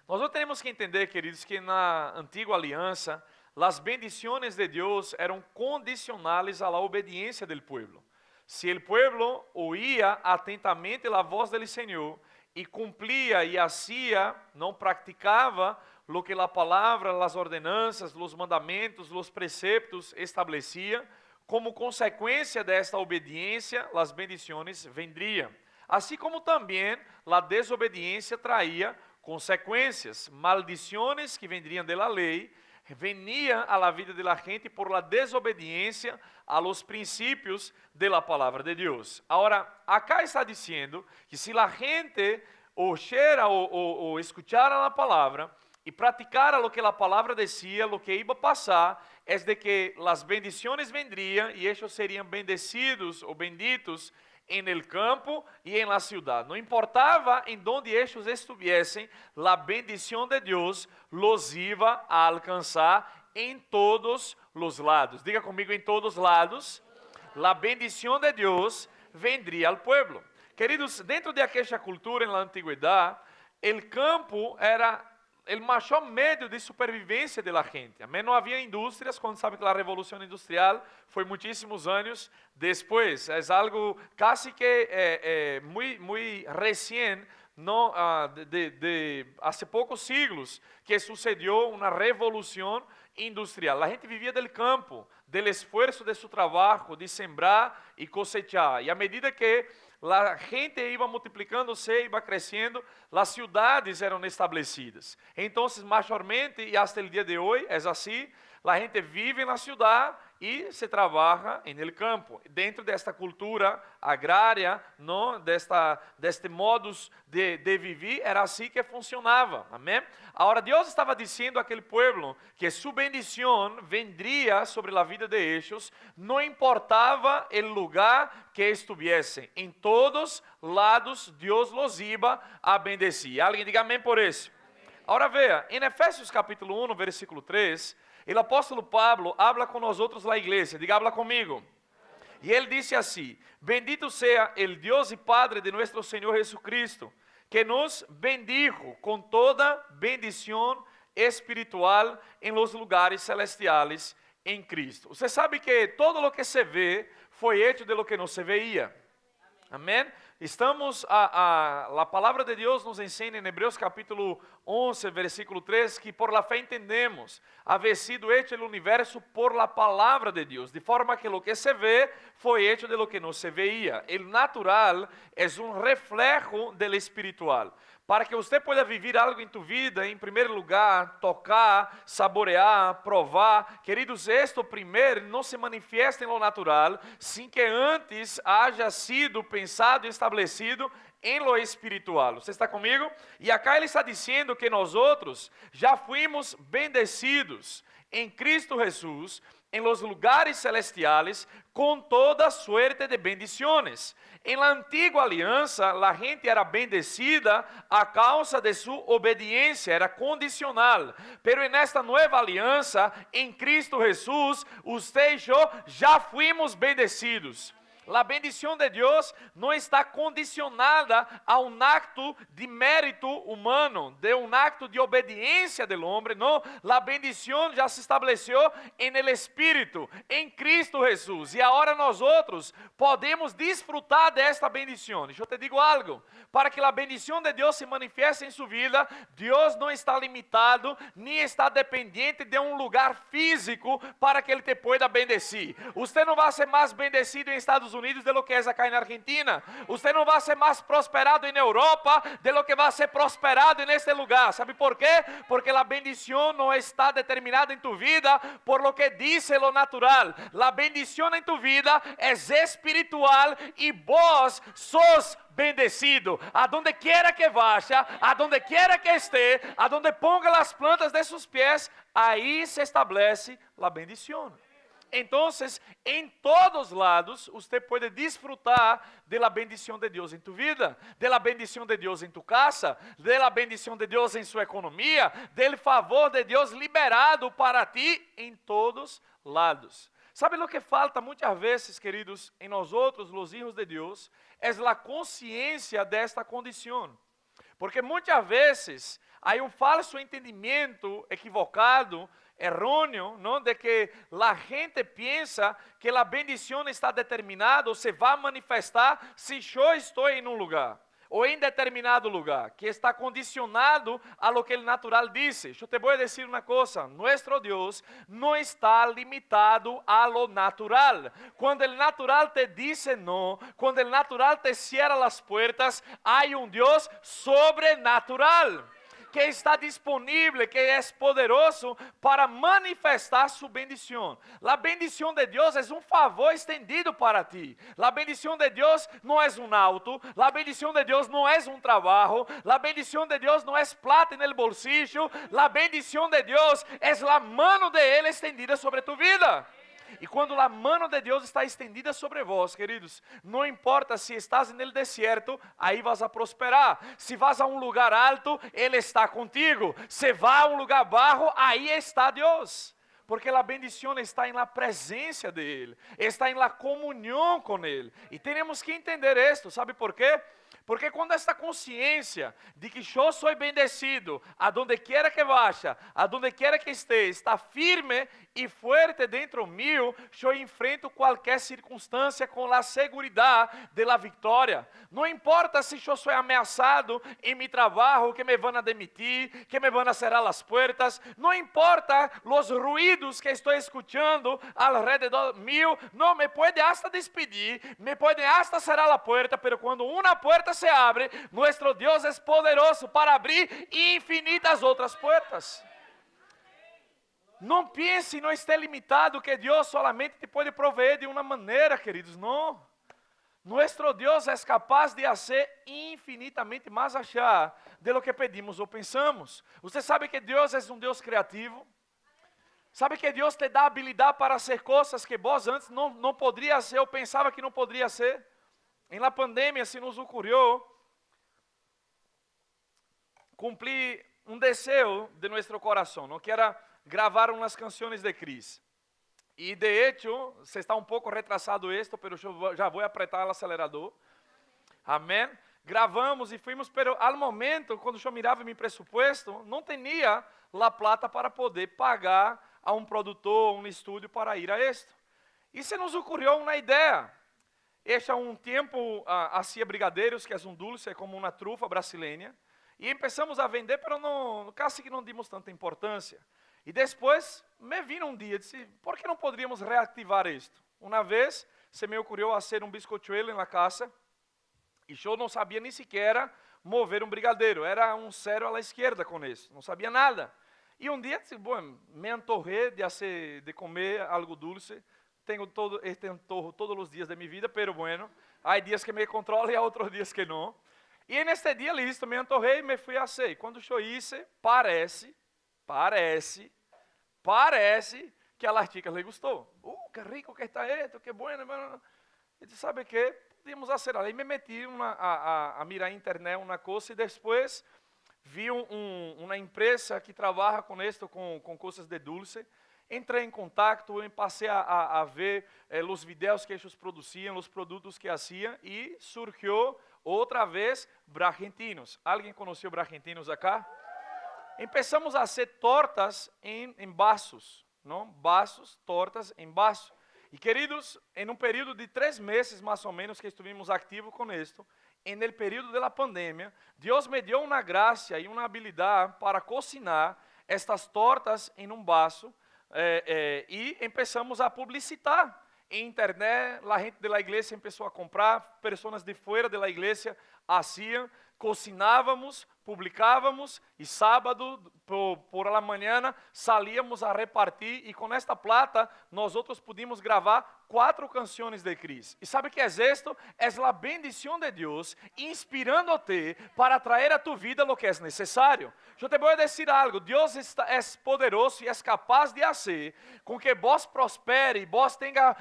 Nós temos que entender, queridos, que na antiga aliança, as bendições de Deus eram condicionais à obediência do povo. Se o povo oía atentamente a voz do Senhor e cumplia e hacía, não praticava lo que a palavra, as ordenanças, os mandamentos, os preceptos estabelecia, como consequência desta obediência, as bendições vendriam. Assim como também a desobediência traía consequências, maldições que vendriam da lei, veniam à la vida de la gente por la desobediência a los princípios de la palavra de Deus. Agora, acá está dizendo que se la gente oyera ou escuchara a palavra e praticara lo que a palavra decía, lo que iba a passar, es de que las bendiciones vendrían y ellos serían bendecidos o benditos en el campo y en la ciudad. No importaba en donde ellos estuviesen, la bendición de Dios los iba a alcanzar en todos los lados. Diga conmigo, en todos lados, la bendición de Dios vendría al pueblo. Queridos, dentro de aquella cultura en la antigüedad, el campo era el mayor medio de supervivencia de la gente. Amén. No había industrias, cuando saben que la revolución industrial fue muchísimos años después. Es algo casi que muy recién, no, hace pocos siglos, que sucedió una revolución industrial. La gente vivía del campo, del esfuerzo de su trabajo, de sembrar y cosechar. Y a medida que la gente iba multiplicándose, iba creciendo, las ciudades eran establecidas. Entonces, mayormente, y hasta el día de hoy, es así, la gente vive en la ciudad y se trabaja en el campo. Dentro de esta cultura agraria, ¿no? de este modus de vivir, era así que funcionaba. Amén. Ahora, Dios estaba diciendo a aquel pueblo que su bendición vendría sobre la vida de ellos, no importaba el lugar que estuviesen. En todos lados, Dios los iba a bendecir. Alguien diga amén por eso. Ahora vea, en Efesios capítulo 1, versículo 3, el apóstolo Pablo habla con nosotros la iglesia. Diga, habla conmigo. Y él dice así: bendito sea el Dios y Padre de nuestro Señor Jesucristo, que nos bendijo con toda bendición espiritual en los lugares celestiales en Cristo. Usted sabe que todo lo que se ve fue hecho de lo que no se veía. Amén. Estamos, la palabra de Dios nos enseña en Hebreos capítulo 11, versículo 3, que por la fe entendemos haber sido hecho el universo por la palabra de Dios, de forma que lo que se ve fue hecho de lo que no se veía. El natural es un reflejo del espiritual. Para que você pueda vivir algo em tu vida, em primeiro lugar, tocar, saborear, provar, queridos, esto primeiro não se manifiesta em lo natural, sem que antes haja sido pensado e estabelecido em lo espiritual. Você está comigo? E acá ele está dizendo que nós outros já fuimos bendecidos em Cristo Jesus, em los lugares celestiales, com toda suerte de bendiciones. En la antigua alianza, la gente era bendecida a causa de su obediencia, era condicional. Pero en esta nueva alianza, en Cristo Jesús, usted y yo ya fuimos bendecidos. La bendición de Dios no está condicionada a un acto de mérito humano, de un acto de obediencia del hombre. No, la bendición ya se estableció en el Espíritu, en Cristo Jesús. Y ahora nosotros podemos disfrutar de esta bendición. Yo te digo algo, para que la bendición de Dios se manifieste en su vida, Dios no está limitado, ni está dependiente de un lugar físico para que Él te pueda bendecir. Usted no va a ser más bendecido en Estados Unidos de lo que es acá en Argentina. Usted no va a ser más prosperado en Europa de lo que va a ser prosperado en este lugar. ¿Sabe por qué? Porque la bendición no está determinada en tu vida por lo que dice lo natural. La bendición en tu vida es espiritual y vos sos bendecido. A donde quiera que vaya, a donde quiera que esté, a donde ponga las plantas de sus pies, ahí se establece la bendición. Entonces, en todos lados, usted puede disfrutar de la bendición de Dios en tu vida, de la bendición de Dios en tu casa, de la bendición de Dios en su economía, del favor de Dios liberado para ti en todos lados. ¿Sabe lo que falta muchas veces, queridos, en nosotros, los hijos de Dios? Es la conciencia de esta condición. Porque muchas veces hay un falso entendimiento equivocado, erróneo, ¿no? De que la gente piensa que la bendición está determinada o se va a manifestar si yo estoy en un lugar o en determinado lugar, que está condicionado a lo que el natural dice. Yo te voy a decir una cosa, nuestro Dios no está limitado a lo natural. Cuando el natural te dice no, cuando el natural te cierra las puertas, hay un Dios sobrenatural que está disponible, que es poderoso para manifestar su bendición. La bendición de Dios es un favor extendido para ti. La bendición de Dios no es un auto, la bendición de Dios no es un trabajo, la bendición de Dios no es plata en el bolsillo, la bendición de Dios es la mano de Él extendida sobre tu vida. E quando a mão de Deus está estendida sobre vós, queridos, não importa se estás no deserto, aí vas a prosperar. Se vas a lugar alto, Ele está contigo. Se vai a lugar baixo, aí está Deus. Porque a bendição está na presença de Ele, está na comunhão com Ele. E temos que entender isto, sabe por quê? Porque quando esta consciência de que eu sou bendecido, a donde quiera que vaya, a donde quiera que esté, está firme e fuerte dentro mío, eu enfrento qualquer circunstância com a segurança de la vitória. Não importa se eu sou ameaçado em meu trabalho, que me vão a demitir, que me vão a cerrar as portas, não importa os ruídos que estou escutando alrededor mío, não me pode hasta despedir, me pode hasta cerrar a porta, pero quando uma porta se abre, nuestro Dios es poderoso para abrir infinitas outras portas. Não pense, não esté limitado que Deus solamente te pode proveer de uma maneira, queridos, não. Nuestro Deus é capaz de fazer infinitamente mais allá de lo que pedimos ou pensamos. Você sabe que Deus é um Deus criativo? Sabe que Deus te dá habilidade para fazer coisas que vós antes não poderia ser ou pensava que não poderia ser? Em la pandemia se nos ocorreu cumprir um desejo de nosso coração, não que era gravar umas canções de Cris. E de hecho, se está um pouco retrasado esto, pero eu já vou apertar o acelerador. Amém? Gravamos e fuimos, pero al momento, quando eu mirava meu presupuesto, não tinha la plata para poder pagar a um produtor, um estúdio para ir a esto. E se nos ocorreu uma ideia. Este há um tempo hacía brigadeiros, que é um dulce, é como uma trufa brasileira. E começamos a vender, mas quase que não dimos tanta importância. E depois me vino um dia, disse, por que não poderíamos reativar isto? Uma vez se me ocorreu fazer um bizcochuelo na casa, e eu não sabia nem sequer mover um brigadeiro. Era um zero à esquerda com isso, não sabia nada. E um dia disse, bom, me antojei de comer algo dulce. Tenho este antojo todos os dias de minha vida, pero bueno, há dias que me controla e há outros dias que não. E neste dia, listo, me antojei e me fui a hacer. Quando eu hice, parece que a las chicas le gostou. Que rico que está esto, que bueno. E disse, sabe que podíamos fazer. Aí me meti a mirar na internet uma coisa e depois vi uma empresa que trabalha com isto, com coisas de dulce. Entrei em contato, passei a ver os vídeos que eles produziam, os produtos que faziam e surgiu outra vez Bragentinos. Alguém conheceu Bragentinos acá? Começamos a fazer tortas em vasos, não? Vasos, tortas em vaso. E queridos, em um período de 3 meses mais ou menos que estivemos ativos com isto, en el período de la pandemia, Deus me deu uma graça e uma habilidade para cocinar estas tortas em um vaso. E começamos a publicitar em internet, a gente da igreja começou a comprar, pessoas de fora da igreja faziam, cocinávamos, publicávamos e sábado por la manhã salíamos a repartir e com esta plata nós outros pudimos gravar 4 canções de Cris. E sabe o que é isto? É a bendição de Deus inspirando-te para trazer a tu vida o que é necessário. Eu te vou dizer algo, Deus é poderoso e é capaz de fazer com que vos prospere, vos tenha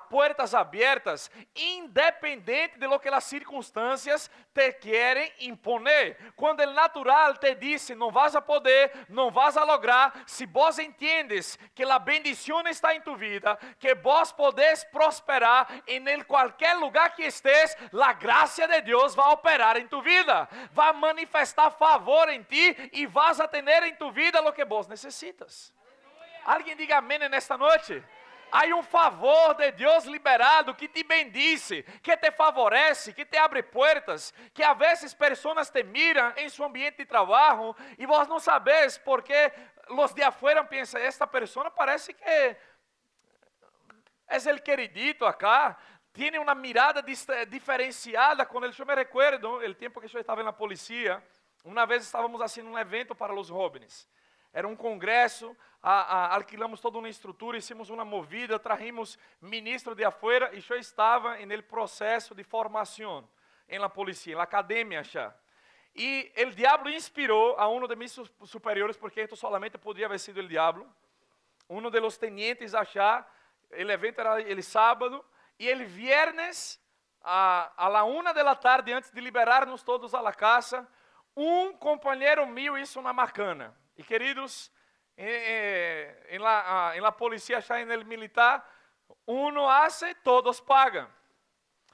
portas abertas, independente de lo que as circunstâncias te querem imponer. Quando o natural te diz, não vas a poder, não vas a lograr, se vos entendes que a bendição está em tu vida, que vos podes prosperar em qualquer lugar que estés, a graça de Deus vai operar em tu vida, vai manifestar favor em ti e vas a ter em tu vida o que vos necessitas. Alguém diga amém nesta noite? Há um favor de Deus liberado que te bendice, que te favorece, que te abre portas, que a vezes pessoas te miram em seu ambiente de trabalho e vos não sabes porque os de afuera pensam, esta pessoa parece que é o queridito acá, tem uma mirada diferenciada com ele. Eu me recuerdo, o tempo que eu estava na polícia, Uma vez estávamos haciendo um evento para os jóvenes. Era um congresso, alquilamos toda uma estrutura, hicimos uma movida, trajimos ministro de afuera e eu estava no processo de formação em la policía, en la academia já. E o diabo inspirou a um de mis superiores, porque esto solamente poderia haber sido o diabo, um de los tenientes allá. O evento era el sábado, e el viernes, a la 1 da tarde, antes de liberarnos todos a la casa, um companheiro meu hizo uma macana. E queridos, em la policía, já en el militar, uno hace, todos pagam.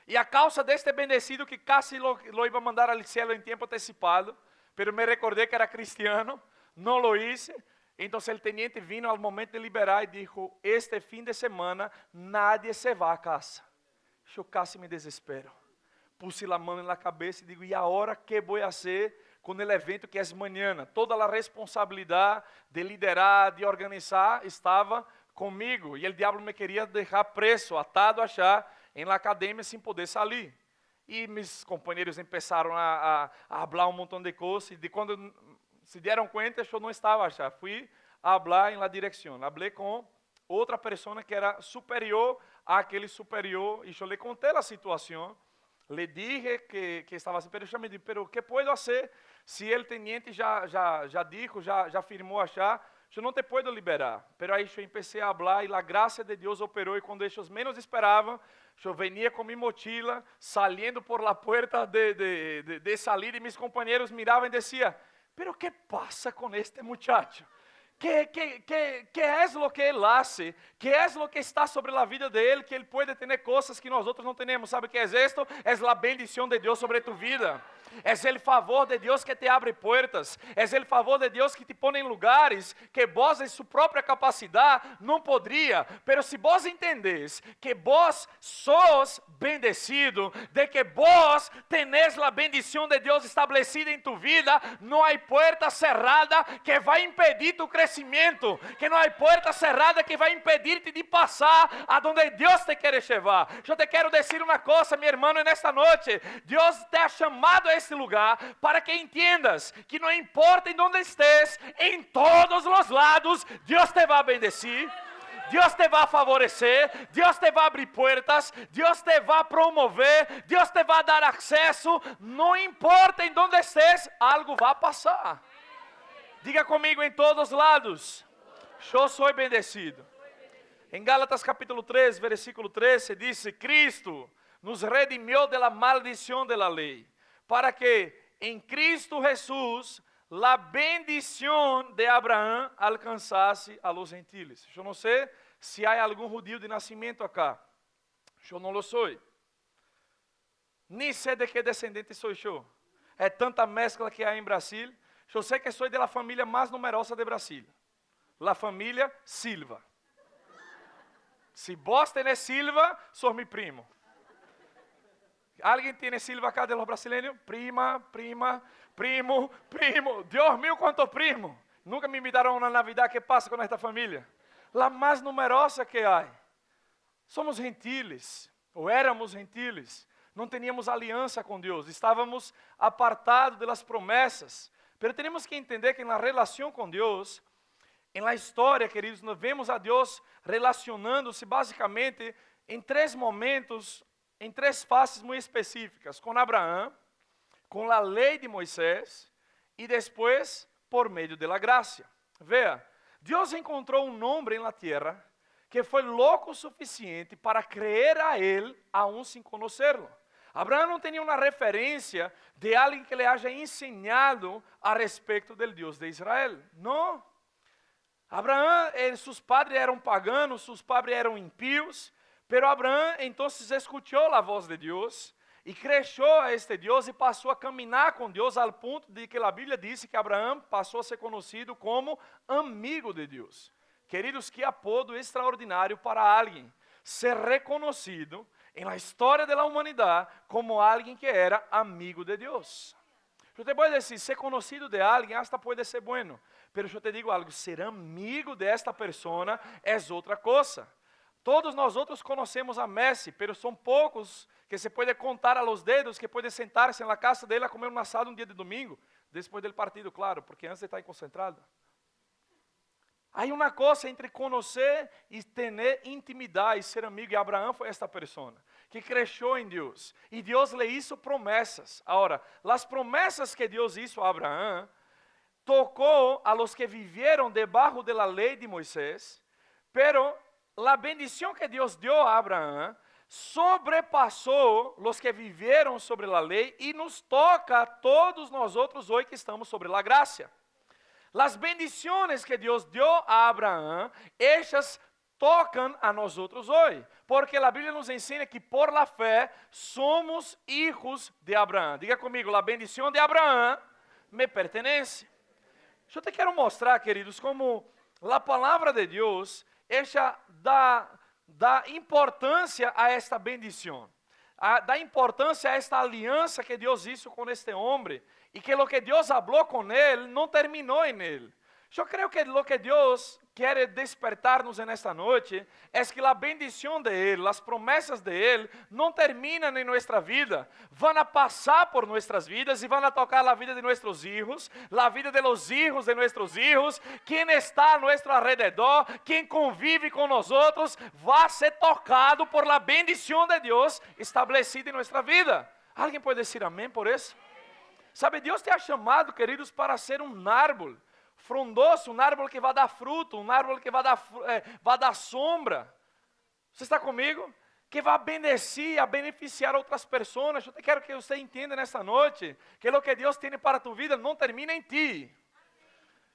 E a causa deste bendecido, que casi lo iba a mandar al cielo em tempo antecipado, pero me recordei que era cristiano, não lo hice. Então o teniente vino ao momento de liberar e disse: este fim de semana nadie se vai a casa. Eu casi me desespero. Puse a mão na cabeça e digo: e agora que vou fazer com o evento que é manhã? Toda a responsabilidade de liderar, de organizar, estava comigo. E o diabo me queria deixar preso, atado a chá, em la academia, sem poder sair. E meus companheiros começaram a falar um montão de coisas. E de quando se deram conta, eu não estava já. Fui a falar em la direção. Falei com outra pessoa que era superior àquele superior. E eu lhe contei a situação. Le dije que estava assim. Pero eu me disse: pero o que posso fazer se o teniente já disse, já afirmou achar? Eu não te posso liberar. Pero aí eu comecei a falar e a graça de Deus operou. E quando eles menos esperavam, eu venia com minha mochila, saliendo por la puerta de salir, e meus companheiros miravam e diziam: pero ¿qué pasa con este muchacho? ¿Qué es lo que él hace? ¿Qué es lo que está sobre la vida de él? Que él puede tener cosas que nosotros no tenemos. ¿Sabe qué es esto? Es la bendición de Dios sobre tu vida. Es el favor de Dios que te abre puertas. Es el favor de Dios que te pone en lugares que vos en su propia capacidad no podría. Pero si vos entendés que vos sos bendecido, de que vos tenés la bendición de Dios establecida en tu vida, no hay puerta cerrada que va a impedir tu crecimiento, que no hay puerta cerrada que va a impedirte de pasar a donde Dios te quiere llevar. Yo te quiero decir una cosa, mi hermano, en esta noche. Dios te ha llamado a este lugar para que entiendas que no importa en donde estés, en todos los lados, Dios te va a bendecir. Deus te vai favorecer, Deus te vai abrir puertas, Deus te vai promover, Deus te vai dar acesso. Não importa em onde estés, algo vai passar. Diga comigo: em todos os lados, eu sou bendecido. Em Gálatas capítulo 3, versículo 13, diz: Cristo nos redimiu de la maldición de la ley, para que em Cristo Jesús la bendición de Abraão alcançasse a los gentiles. Eu não sei se há algum judío de nascimento acá. Eu não lo sou. Nem sei de que descendente sou eu. É tanta mescla que há em Brasil. Eu sei que sou de la família mais numerosa de Brasil. La família Silva. Se vos tenés Silva, sou meu primo. Alguém tem Silva acá de los brasileños? Prima, primo. Dios mío, quanto primo. Nunca me invitaram na Navidad. Que passa com esta família? La mais numerosa que há. Somos gentiles, ou éramos gentiles. Não teníamos aliança com Deus. Estávamos apartados das promessas. Mas temos que entender que na relação com Deus, na história, queridos, nós vemos a Deus relacionando-se basicamente em três momentos, em três faces muito específicas: com Abraão, com a lei de Moisés e depois por meio da graça. Veja, Deus encontrou um homem na terra que foi louco o suficiente para crer a Ele, aún sem conhecê-lo. Abraão não tinha uma referência de alguém que lhe haja ensinado a respeito do Deus de Israel. Não. Abraão, seus padres eram paganos, seus padres eram impíos, pero Abraão então escutou a voz de Deus e cresceu a este Deus e passou a caminhar com Deus ao ponto de que a Bíblia diz que Abraão passou a ser conhecido como amigo de Deus. Queridos, que apodo extraordinário para alguém ser reconhecido na história da humanidade como alguém que era amigo de Deus. Eu te posso dizer, ser conhecido de alguém hasta pode ser bueno, pero eu te digo algo: ser amigo desta pessoa é outra coisa. Todos nós outros conhecemos a Messi, pero são poucos que se pode contar a los dedos que pode sentar-se na casa dele a comer um assado um dia de domingo. Depois do partido, claro, porque antes de estar concentrado. Há uma coisa entre conhecer e ter intimidade e ser amigo. E Abraão foi esta pessoa que cresceu em Deus. E Deus lhe hizo promessas. Agora, as promessas que Deus hizo a Abraão tocou a los que vivieron debajo de la ley de Moisés, pero la bendición que Deus deu a Abraão sobrepassou los que vivieron sobre la ley e nos toca a todos nós outros hoje que estamos sobre la gracia. Las bendiciones que Deus deu a Abraão, estas tocam a nós outros hoje, porque a Bíblia nos ensina que por la fé somos hijos de Abraão. Diga comigo, a bendição de Abraão me pertenece. Eu te quero mostrar, queridos, como a palavra de Deus, ela dá importância a esta bendição, dá importância a esta aliança que Deus hizo com este homem, e que lo que Deus falou com ele não terminou em ele. Eu creio que lo que Deus quer despertar-nos nesta noite é que a bendição de Ele, as promessas de Ele, não terminam em nossa vida, vão a passar por nossas vidas e vão a tocar a vida de nossos filhos, a vida de los hijos de nossos hijos, quem está a nosso alrededor, quem convive com nós outros, vai ser tocado por la bendição de Deus estabelecida em nossa vida. Alguém pode dizer amém por isso? Sabe, Deus te ha chamado, queridos, para ser um árvore frondoso, um árvore que vai dar fruto, um árvore que vai dar sombra. Você está comigo? Que vai bendecir, a beneficiar outras pessoas. Eu te quero que você entenda nesta noite que o que Deus tem para tu vida não termina em ti.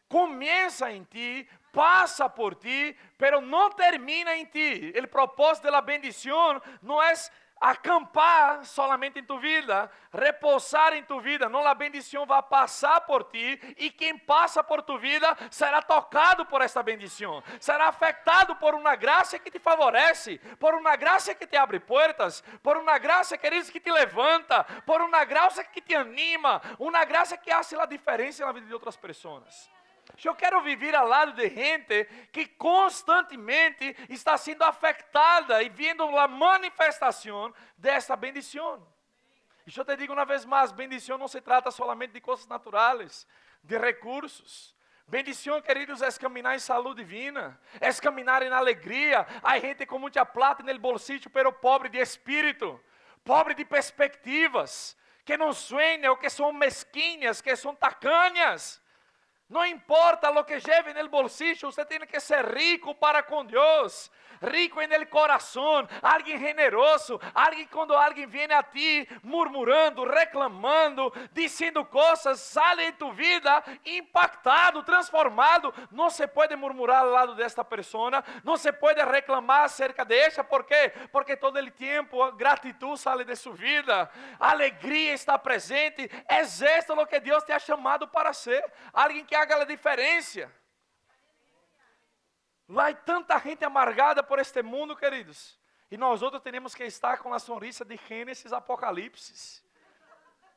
Começa em ti, passa por ti, pero não termina em ti. O propósito da bendição não é acampar solamente em tu vida, repousar em tu vida. Não, a bendição vai passar por ti, e quem passa por tu vida será tocado por esta bendição, será afetado por uma graça que te favorece, por uma graça que te abre portas, por uma graça, queridos, que te levanta, por uma graça que te anima, uma graça que faz a diferença na vida de outras pessoas. Eu quero viver ao lado de gente que constantemente está sendo afetada e vendo a manifestação desta bendição. E eu te digo uma vez mais, bendição não se trata solamente de coisas naturais, de recursos. Bendição, queridos, é caminhar em saúde divina, é caminhar em alegria. Há gente com muita plata no bolsillo, pero pobre de espírito, pobre de perspectivas, que não sueñam, que são mesquinhas, que são tacañas. Não importa lo que lleve no bolsillo, você tem que ser rico para com Deus, rico en el corazón, alguien generoso, alguien quando alguien viene a ti murmurando, reclamando, diciendo cosas, sale de tu vida impactado, transformado. Não se pode murmurar ao lado desta persona, não se pode reclamar acerca de ella. ¿Por quê? Porque todo el tiempo a gratitud sale de sua vida, a alegria está presente. É esto lo que Deus te ha chamado para ser, alguien que haga a diferença. Lá há tanta gente amargada por este mundo, queridos. E nós outros temos que estar com a sonrisa de Gênesis, Apocalipse.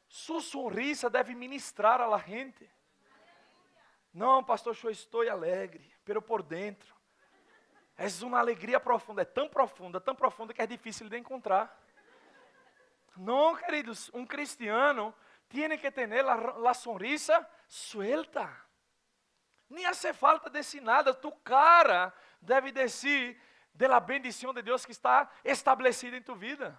Sua sonrisa deve ministrar a la gente. Não, pastor, eu estou alegre, pero por dentro. É uma alegria profunda, é tão profunda que é difícil de encontrar. Não, queridos, um cristiano tem que ter a sonrisa suelta. Nem hace falta decir nada, tu cara deve decir de la bendição de Deus que está estabelecida em tu vida.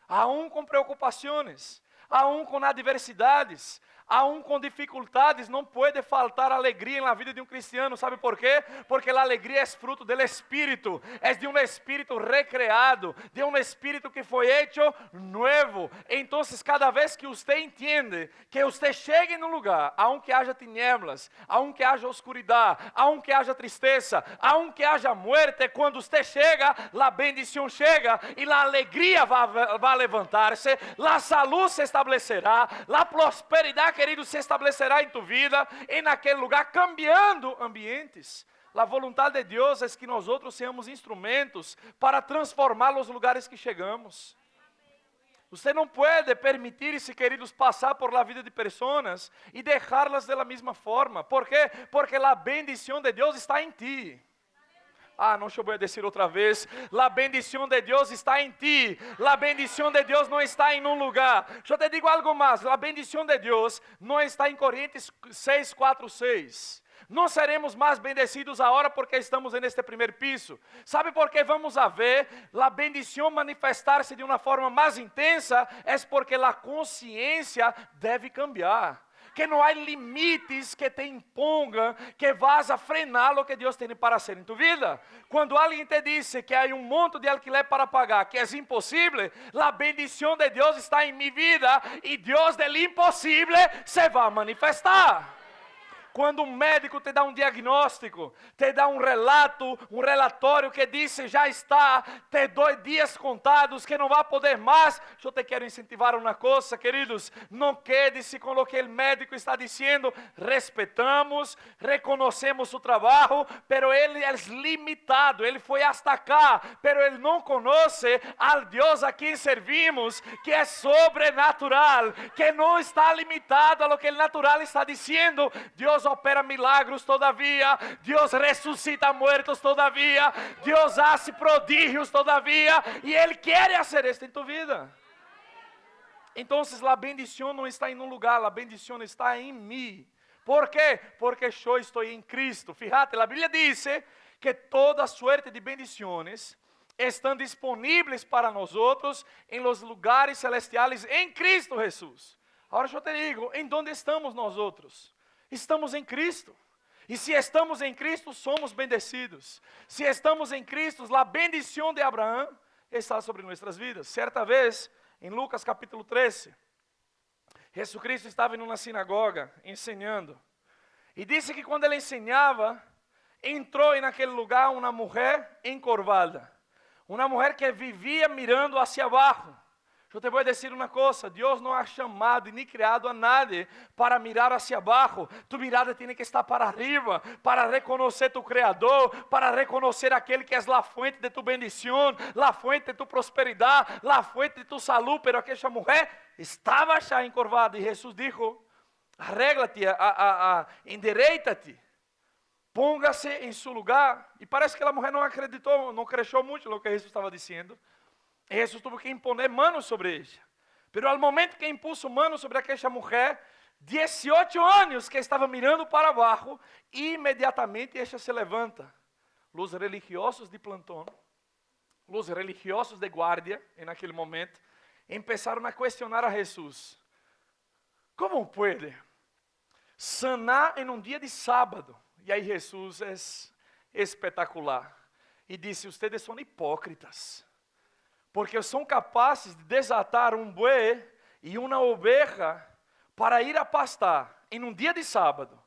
Aún com preocupações, aún com adversidades, aún com dificuldades, não pode faltar alegria na vida de um cristiano. ¿Sabe por quê? Porque a alegria é fruto do Espírito, é de um Espírito recreado, de um Espírito que foi hecho novo. Então, cada vez que você entende que você chegue num lugar, aunque haja tinieblas, aunque haja oscuridade, aunque haja tristeza, aunque haja muerte, quando você chega, a bendição chega e a alegria vai levantar-se, a saúde se estabelecerá, a prosperidade, querido, se estabelecerá em tu vida, e naquele lugar, cambiando ambientes. A vontade de Deus é que nós outros seamos instrumentos para transformar os lugares que chegamos. Você não pode permitir-se, queridos, passar por la vida de pessoas e deixá-las da mesma forma. ¿Por quê? Porque a bendição de Deus está em ti. Ah, não, eu vou dizer outra vez. A bendição de Deus está em ti. A bendição de Deus não está em um lugar. Eu te digo algo mais. A bendição de Deus não está em Coríntios 6:4-6. Não seremos mais bendecidos agora porque estamos neste primeiro piso. Sabe por que vamos a ver a bendição manifestar-se de uma forma mais intensa? É porque a consciência deve cambiar. Que não há limites que te impongam, que vas a frenar o que Deus tem para hacer em tu vida. Quando alguém te diz que há um monte de alquiler para pagar, que é impossível, a bendição de Deus está em minha vida e Deus do impossível se vai manifestar. Quando um médico te dá um diagnóstico, te dá um relato, um relatório que diz já está, te dou dias contados, que não vai poder mais. Eu te quero incentivar uma coisa, queridos, não quede-se com o que o médico está dizendo. Respeitamos, reconhecemos o trabalho, pero ele é limitado, ele foi hasta cá, pero ele não conhece ao Deus a quem servimos, que é sobrenatural, que não está limitado a lo que o natural está dizendo. Deus opera milagros todavia, Deus ressuscita muertos todavia, Deus hace prodígios todavia, e Ele quer fazer isso em tu vida. Então, a bendição não está em um lugar, a bendição está em mim. ¿Por quê? Porque eu estou em Cristo. Fíjate, a Bíblia diz que toda suerte de bendições estão disponíveis para nós em los lugares celestiales em Cristo Jesús. Agora eu te digo, em onde estamos nós outros? Estamos em Cristo. E se estamos em Cristo, somos bendecidos. Se estamos em Cristo, a bendição de Abraão está sobre nossas vidas. Certa vez, em Lucas capítulo 13, Jesucristo estava em uma sinagoga ensinando. E disse que quando ele ensinava, entrou naquele lugar uma mulher encurvada. Uma mulher que vivia mirando hacia abaixo. Eu te vou dizer uma coisa, Deus não ha chamado e nem criado a nadie para mirar hacia abaixo. Tu mirada tem que estar para arriba, para reconhecer tu Criador, para reconhecer aquele que é a fuente de tu bendição, a fuente de tu prosperidade, a fuente de tu saúde. Pero aquela mulher estava já encurvada e Jesus disse, arregla-te, endireita-te, póngase em seu lugar. E parece que a mulher não acreditou, não cresceu muito no que Jesus estava dizendo. E Jesus teve que imponer manos sobre ela. Pero ao momento que impuso manos sobre aquela mulher, 18 anos que estava mirando para baixo, imediatamente ela se levanta. Os religiosos de plantão, os religiosos de guardia, em aquele momento, começaram a questionar a Jesus. Como pode sanar em um dia de sábado? E aí Jesus é espetacular. E disse, ustedes são hipócritas. Porque são capazes de desatar um boi e uma oveja para ir a pastar em um dia de sábado.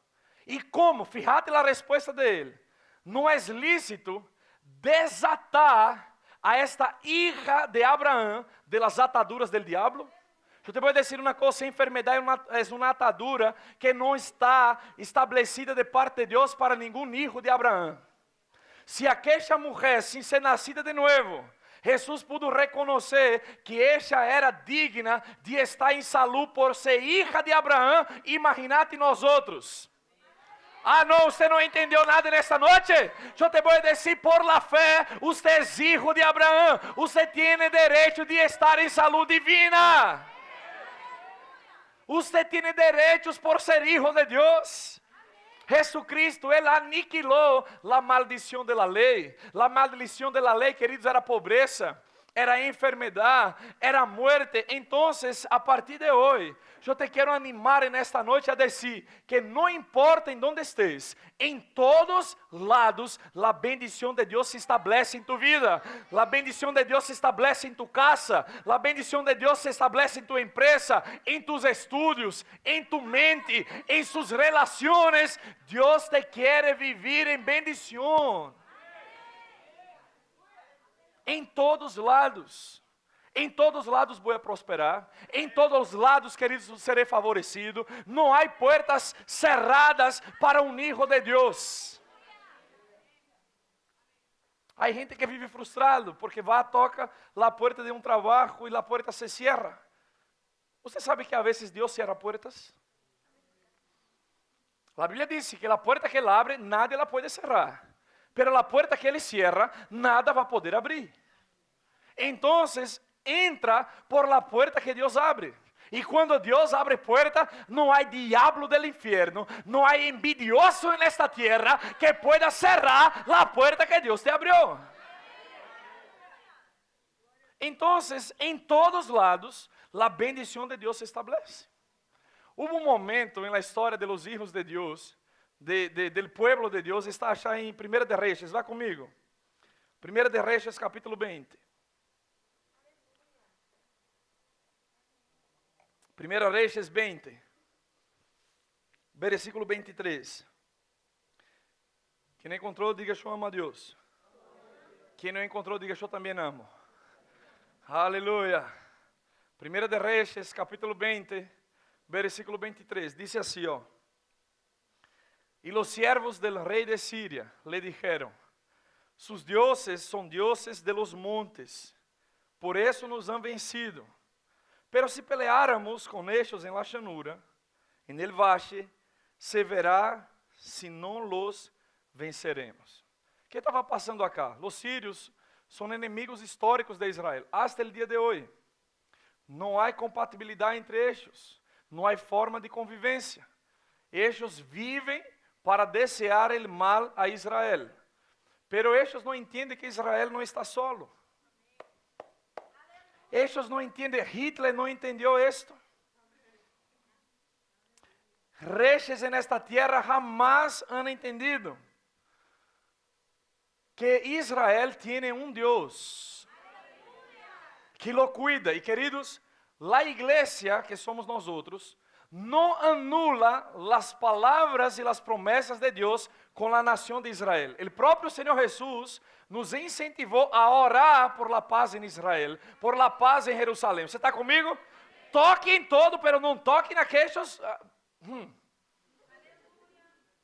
E como? Fíjate a resposta dele. Não é lícito desatar a esta hija de Abraão de las ataduras del diablo. Eu te vou dizer uma coisa, a enfermidade é uma atadura que não está estabelecida de parte de Deus para nenhum hijo de Abraão. Se aquela mulher, sem ser nascida de novo, Jesus pudo reconhecer que ela era digna de estar em saúde por ser hija de Abraão. Imagínate nós outros. Ah, não, você não entendeu nada nesta noite? Eu te vou dizer, por la fé, você é filho de Abraão. Você tem direito de estar em saúde divina. Você tem direitos por ser filho de Deus. Jesucristo, Ele aniquilou a maldição da lei. A maldição da lei, queridos, era pobreza, era enfermidade, era muerte. Então, a partir de hoje, eu te quero animar nesta noite a dizer que não importa em onde estés, em todos lados, a bendição de Deus se estabelece em tu vida, a bendição de Deus se estabelece em tu casa, a bendição de Deus se estabelece em tu empresa, em tus estudos, em tu mente, em suas relações. Deus te quer viver em bendição. Em todos os lados. Em todos os lados vou prosperar. Em todos os lados, queridos, serei favorecido. Não há portas cerradas para um hijo de Deus. Há gente que vive frustrado porque vai, toca a porta de um trabalho e a porta se cierra. Você sabe que a vezes Deus cierra portas? A Bíblia diz que a porta que Ele abre, nadie la pode cerrar. pero la puerta que Ele cierra, nada va a poder abrir. Entonces, entra por la puerta que Deus abre. E quando Deus abre puerta, não há diabo del infierno, não há envidioso en esta tierra que pueda cerrar la puerta que Deus te abrió. Entonces, em todos lados, la bendición de Deus se establece. Hubo um momento en la historia de los hijos de Deus, del pueblo de Deus, está allá em 1 de Reyes, vá comigo. 1 de Reyes, capítulo 20. 1 Reyes 20, versículo 23. Quem não encontrou, diga: eu amo a Deus. Quem não encontrou, diga: eu também amo. Aleluia. 1 de Reyes, capítulo 20, versículo 23. Dice assim, ó. E los siervos del rey de Siria le dijeron: sus dioses son dioses de los montes, por eso nos han vencido. Pero si peleáramos con ellos en la llanura, en el valle, se verá si no los venceremos. O que estava passando acá? Los sírios são inimigos históricos de Israel, hasta el dia de hoje. Não há compatibilidade entre eles, não há forma de convivência. Eles vivem para desear el mal a Israel, pero eles não entendem que Israel não está solo. Eles não entendem, Hitler não entendeu isto. Reyes en esta tierra jamás han entendido que Israel tiene un Dios que lo cuida. Y queridos, la iglesia que somos nosotros no anula las palabras y las promesas de Dios con la nación de Israel. El propio Señor Jesús nos incentivou a orar por la paz em Israel, por la paz em Jerusalém. Você está comigo? Toque em todo, pero não toque naqueles...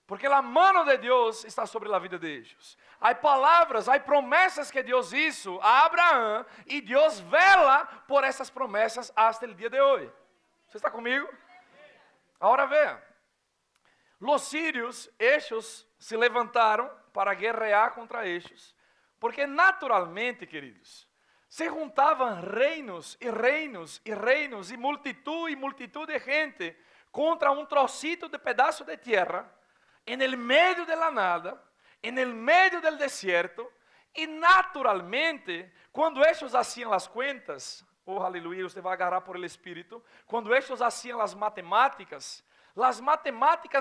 Porque a mão de Deus está sobre a vida deles. Há palavras, há promessas que Deus hizo a Abraão, e Deus vela por essas promessas hasta o dia de hoje. Você está comigo? Agora veja. Los sírios, eles se levantaram para guerrear contra eles. Porque naturalmente, queridos, se juntavam reinos e reinos e reinos e multitud de gente contra um trocito de pedaço de terra, en el medio de la nada, en el medio del desierto, e naturalmente, quando eles hacían as cuentas, oh aleluia, você vai agarrar por el Espírito, quando eles hacían as matemáticas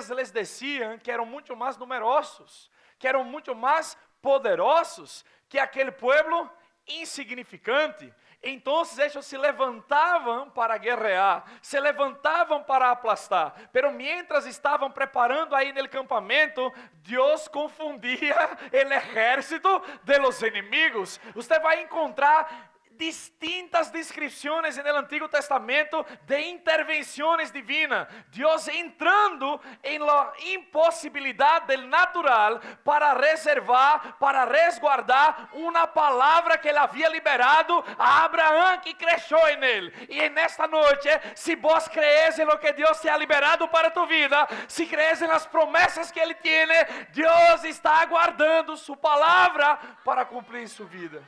les decían que eram muito mais numerosos, que eram muito mais poderosos que aquele pueblo insignificante. Então eles se levantavam para guerrear, se levantavam para aplastar, pero mientras estavam preparando aí no campamento, Deus confundia o exército de los inimigos. Você vai encontrar distintas descrições no Antigo Testamento de intervenções divinas. Deus entrando em la impossibilidade del natural para reservar, para resguardar uma palavra que ele havia liberado a Abraão, que cresceu em ele. E nesta noite, se vos crees em lo que Deus te ha liberado para tu vida, se crees em las promessas que ele tem, Deus está aguardando sua palavra para cumprir sua vida.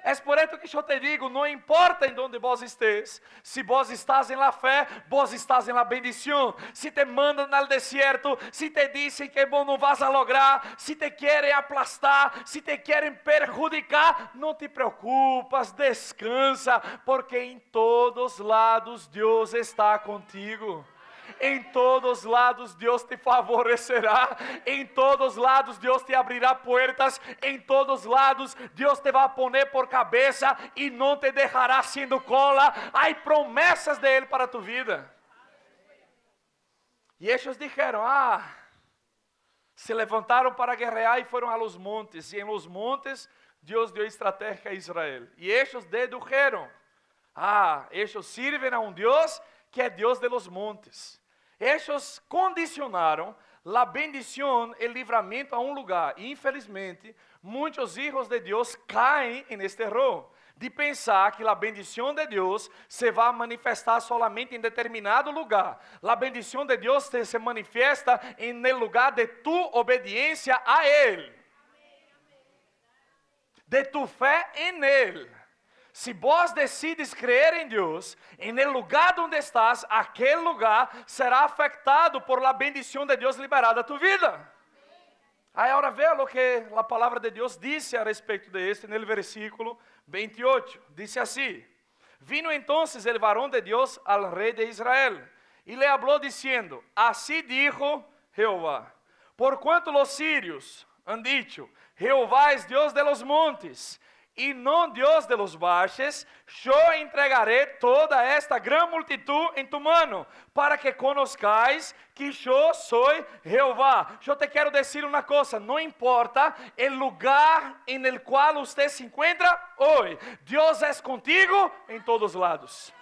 É por isso que eu te digo, não importa em onde vos estés, se vos estás em la fé, vos estás em la bendição. Se te mandam al desierto, se te dizem que vos não vas a lograr, se te querem aplastar, se te querem perjudicar, não te preocupas, descansa, porque em todos lados Deus está contigo. Em todos lados Deus te favorecerá, em todos lados Deus te abrirá puertas, em todos lados Deus te vai poner por cabeça e não te deixará sendo cola. Há promessas de Ele para tu vida. E eles dijeron, se levantaram para guerrear e foram a los montes, e em los montes Deus deu estratégia a Israel. E eles dedujeron, eles sirven a um Deus que é Deus de los montes. Eles condicionaram a bendição e livramento a um lugar. E infelizmente, muitos filhos de Deus caem neste erro. de pensar que a bendição de Deus se vai manifestar solamente em determinado lugar. A bendição de Deus se manifesta em el lugar de tu obediência a Ele, de tu fé em Ele. Se vos decides crer em Deus, em el lugar onde estás, aquele lugar será afetado por la bendição de Deus liberada a tu vida. Aí agora vê o que a palavra de Deus disse a respeito de este, no versículo 28. Disse assim: Vino entonces el varón de Dios al rey de Israel, y le habló diciendo, así dijo Jehová, por cuanto los sirios han dicho, Jehová es Dios de los montes, y no Dios de los valles, yo entregaré toda esta gran multitud en tu mano, para que conozcáis que yo soy Jehová. Yo te quiero decir una cosa, no importa el lugar en el cual usted se encuentra hoy, Dios es contigo en todos lados.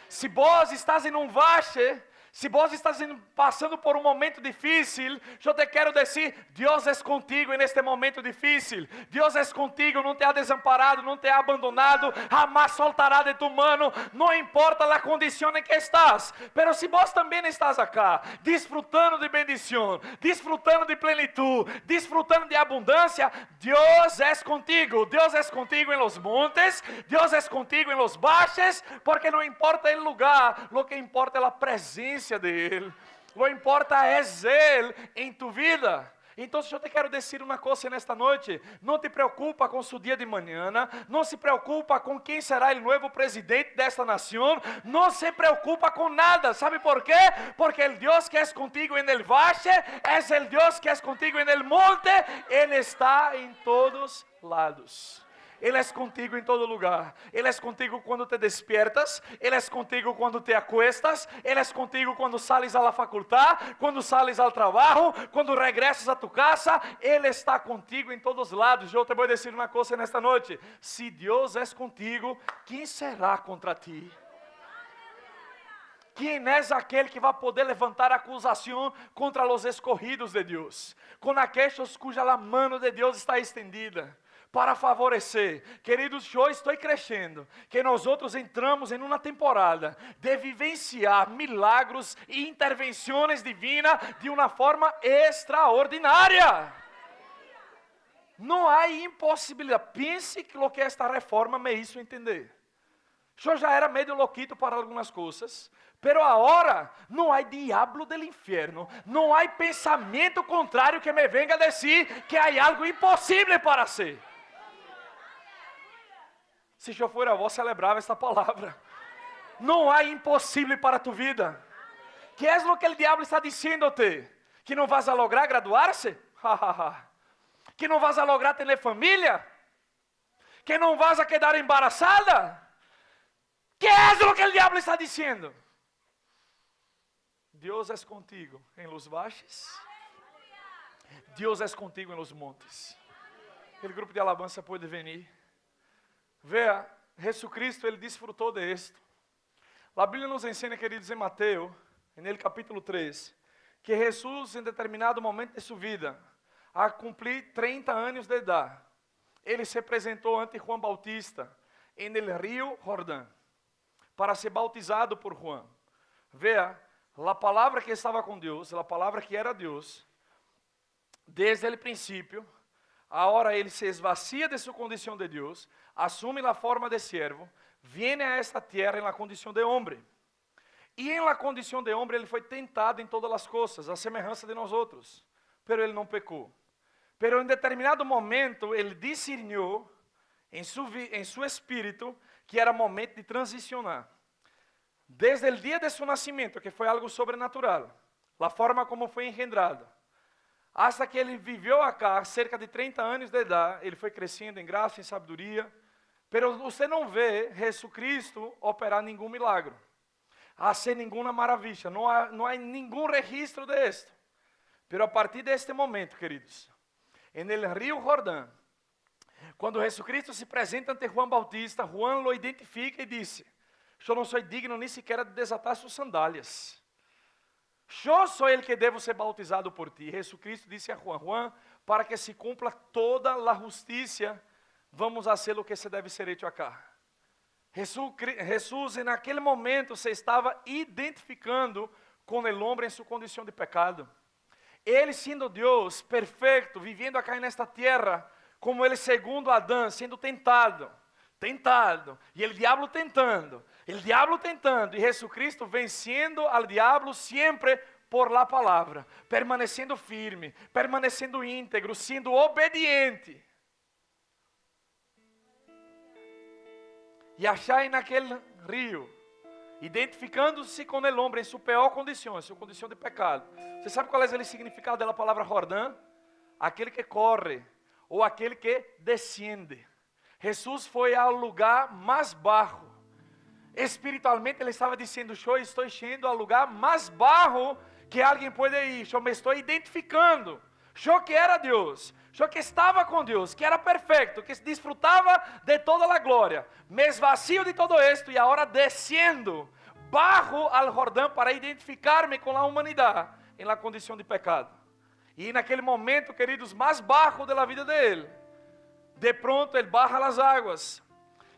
Se vos estás em um valle, se vos estás passando por um momento difícil, eu te quero dizer, Deus é contigo neste momento difícil. Deus é contigo, não te ha desamparado, não te ha abandonado, jamás soltará de tu mano, não importa a condição em que estás. Pero se vos também estás acá, disfrutando de bendição, disfrutando de plenitude, disfrutando de abundância, Deus é contigo. Deus é contigo em los montes, Deus é contigo em los valles, porque não importa o lugar, lo que importa é a presença de Ele, lo importa é Ele em tu vida. Então eu te quero dizer uma coisa nesta noite, não te preocupa com seu dia de manhã, não se preocupa com quem será o novo presidente desta nação, não se preocupa com nada, sabe por quê? Porque o Deus que é contigo em el valle, é o Deus que é contigo em el monte, Ele está em todos lados. Ele é contigo em todo lugar. Ele é contigo quando te despiertas. Ele é contigo quando te acuestas. Ele é contigo quando sales à faculdade, quando sales ao trabalho, quando regressas a tu casa. Ele está contigo em todos os lados. Eu te vou dizer uma coisa nesta noite. Se Deus é contigo, quem será contra ti? Quem é aquele que vai poder levantar acusação contra os escorridos de Deus? Com aqueles cuja a mano de Deus está estendida para favorecer. Queridos, eu estou crescendo, que nós outros entramos em uma temporada de vivenciar milagros e intervenções divinas de uma forma extraordinária. Não há impossibilidade. Pense que o que esta reforma me hizo entender. Eu já era meio loquito para algumas coisas, pero agora não há diabo del inferno, não há pensamento contrário que me venga a dizer que há algo impossível para ser. Se eu for a vós, celebrava esta palavra. Não há impossível para tu vida. Que é o que o diabo está dizendo-te? Que não vas a lograr graduar-se? Que não vas a lograr ter família? Que não vas a quedar embaraçada? Que é o que o diabo está dizendo? Deus é contigo em los valles. Deus é contigo em los montes. Aquele grupo de alabança pode vir. Veja, Jesucristo, Ele desfrutou de esto. A Bíblia nos ensina, queridos, em Mateus, no capítulo 3, que Jesus, em determinado momento de sua vida, a cumprir 30 anos de idade, Ele se apresentou ante Juan Bautista, em el rio Jordão, para ser bautizado por Juan. Veja, a palavra que estava com Deus, a palavra que era Deus, desde o princípio, agora ele se esvazia de sua condição de Deus, assume a forma de servo, viene a esta terra em la condição de homem. E em la condição de homem ele foi tentado em todas as coisas, a semelhança de nós outros, pero ele não pecou. Pero em determinado momento ele discerniu em seu espírito que era momento de transicionar. Desde o dia de seu nascimento, que foi algo sobrenatural, a forma como foi engendrado, hasta que ele viveu acá, cerca de 30 anos de idade, ele foi crescendo em graça, em sabedoria, pero você não vê Jesucristo operar nenhum milagre, hacer nenhuma maravilha, não há nenhum registro de esto. Pero a partir deste momento, queridos, en el rio Jordão, quando Jesucristo se apresenta ante Juan Bautista, Juan lo identifica e disse: eu não sou digno nem sequer de desatar suas sandálias. Eu sou ele que devo ser bautizado por ti. Jesucristo disse a Juan: Juan, para que se cumpla toda a justiça, vamos a ser o que se deve ser hecho acá. Jesús en aquel momento se estaba identificando con el hombre en su condición de pecado. Ele siendo Dios perfecto, viviendo acá en esta tierra, como el segundo Adán, siendo tentado, y el diablo tentando, y Jesucristo venciendo al diablo siempre por la palabra, permaneciendo firme, permaneciendo íntegro, siendo obediente. E achar naquele rio, identificando-se com o homem em sua pior condição, em sua condição de pecado. Você sabe qual é o significado da palavra Jordão? Aquele que corre, ou aquele que desciende. Jesus foi ao lugar mais baixo. Espiritualmente ele estava dizendo: eu estou indo ao lugar mais baixo que alguém pode ir. Eu me estou identificando. Eu que era Deus. Eu que estava com Deus, que era perfeito, que desfrutava de toda a glória, me esvacio de todo esto e agora descendo, bajo al Jordão para identificar-me com a humanidade em la condição de pecado. E naquele momento, queridos, mais baixo da vida dele, de pronto ele baja as águas,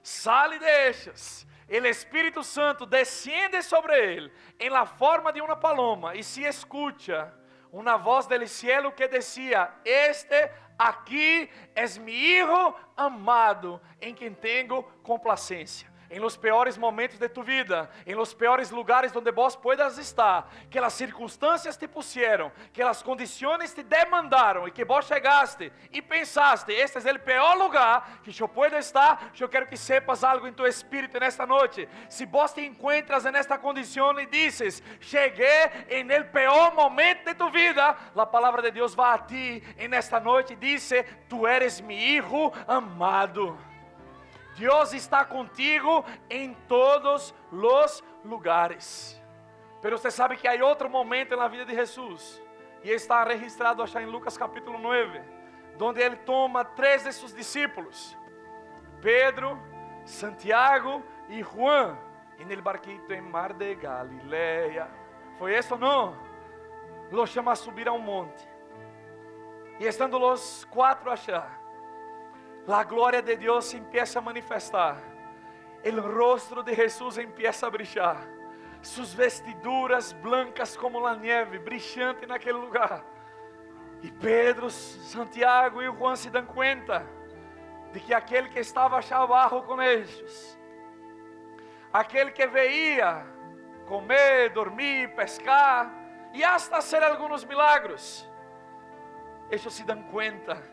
sale de ellas, o Espírito Santo desciende sobre ele em la forma de uma paloma e se escucha uma voz del cielo que decía: este aqui es mi hijo amado, em quem tenho complacência. Em los peores momentos de tu vida, em los peores lugares donde vos puedas estar, que las circunstâncias te pusieron, que las condiciones te demandaron, e que vos chegaste e pensaste: este es el peor lugar que eu puedo estar. Eu quero que sepas algo em tu espírito nesta noite. Se vos te encuentras en esta condição e dices: cheguei en el peor momento de tu vida, a palavra de Deus vai a ti en esta noite e diz: tu eres mi hijo amado. Deus está contigo em todos os lugares. Pero você sabe que há outro momento na vida de Jesus, e está registrado achar em Lucas capítulo 9, onde ele toma 3 de seus discípulos, Pedro, Santiago e Juan, en el barquito em mar de Galileia. Foi isso ou não? Los chama a subir a um monte, e estando os 4 allá, a glória de Deus se empieza a manifestar, o rostro de Jesus empieza a brilhar, suas vestiduras blancas como a neve, brilhante naquele lugar. E Pedro, Santiago e Juan se dão conta de que aquele que estava allá abaixo com eles, aquele que veía comer, dormir, pescar e hasta hacer alguns milagros, eles se dão conta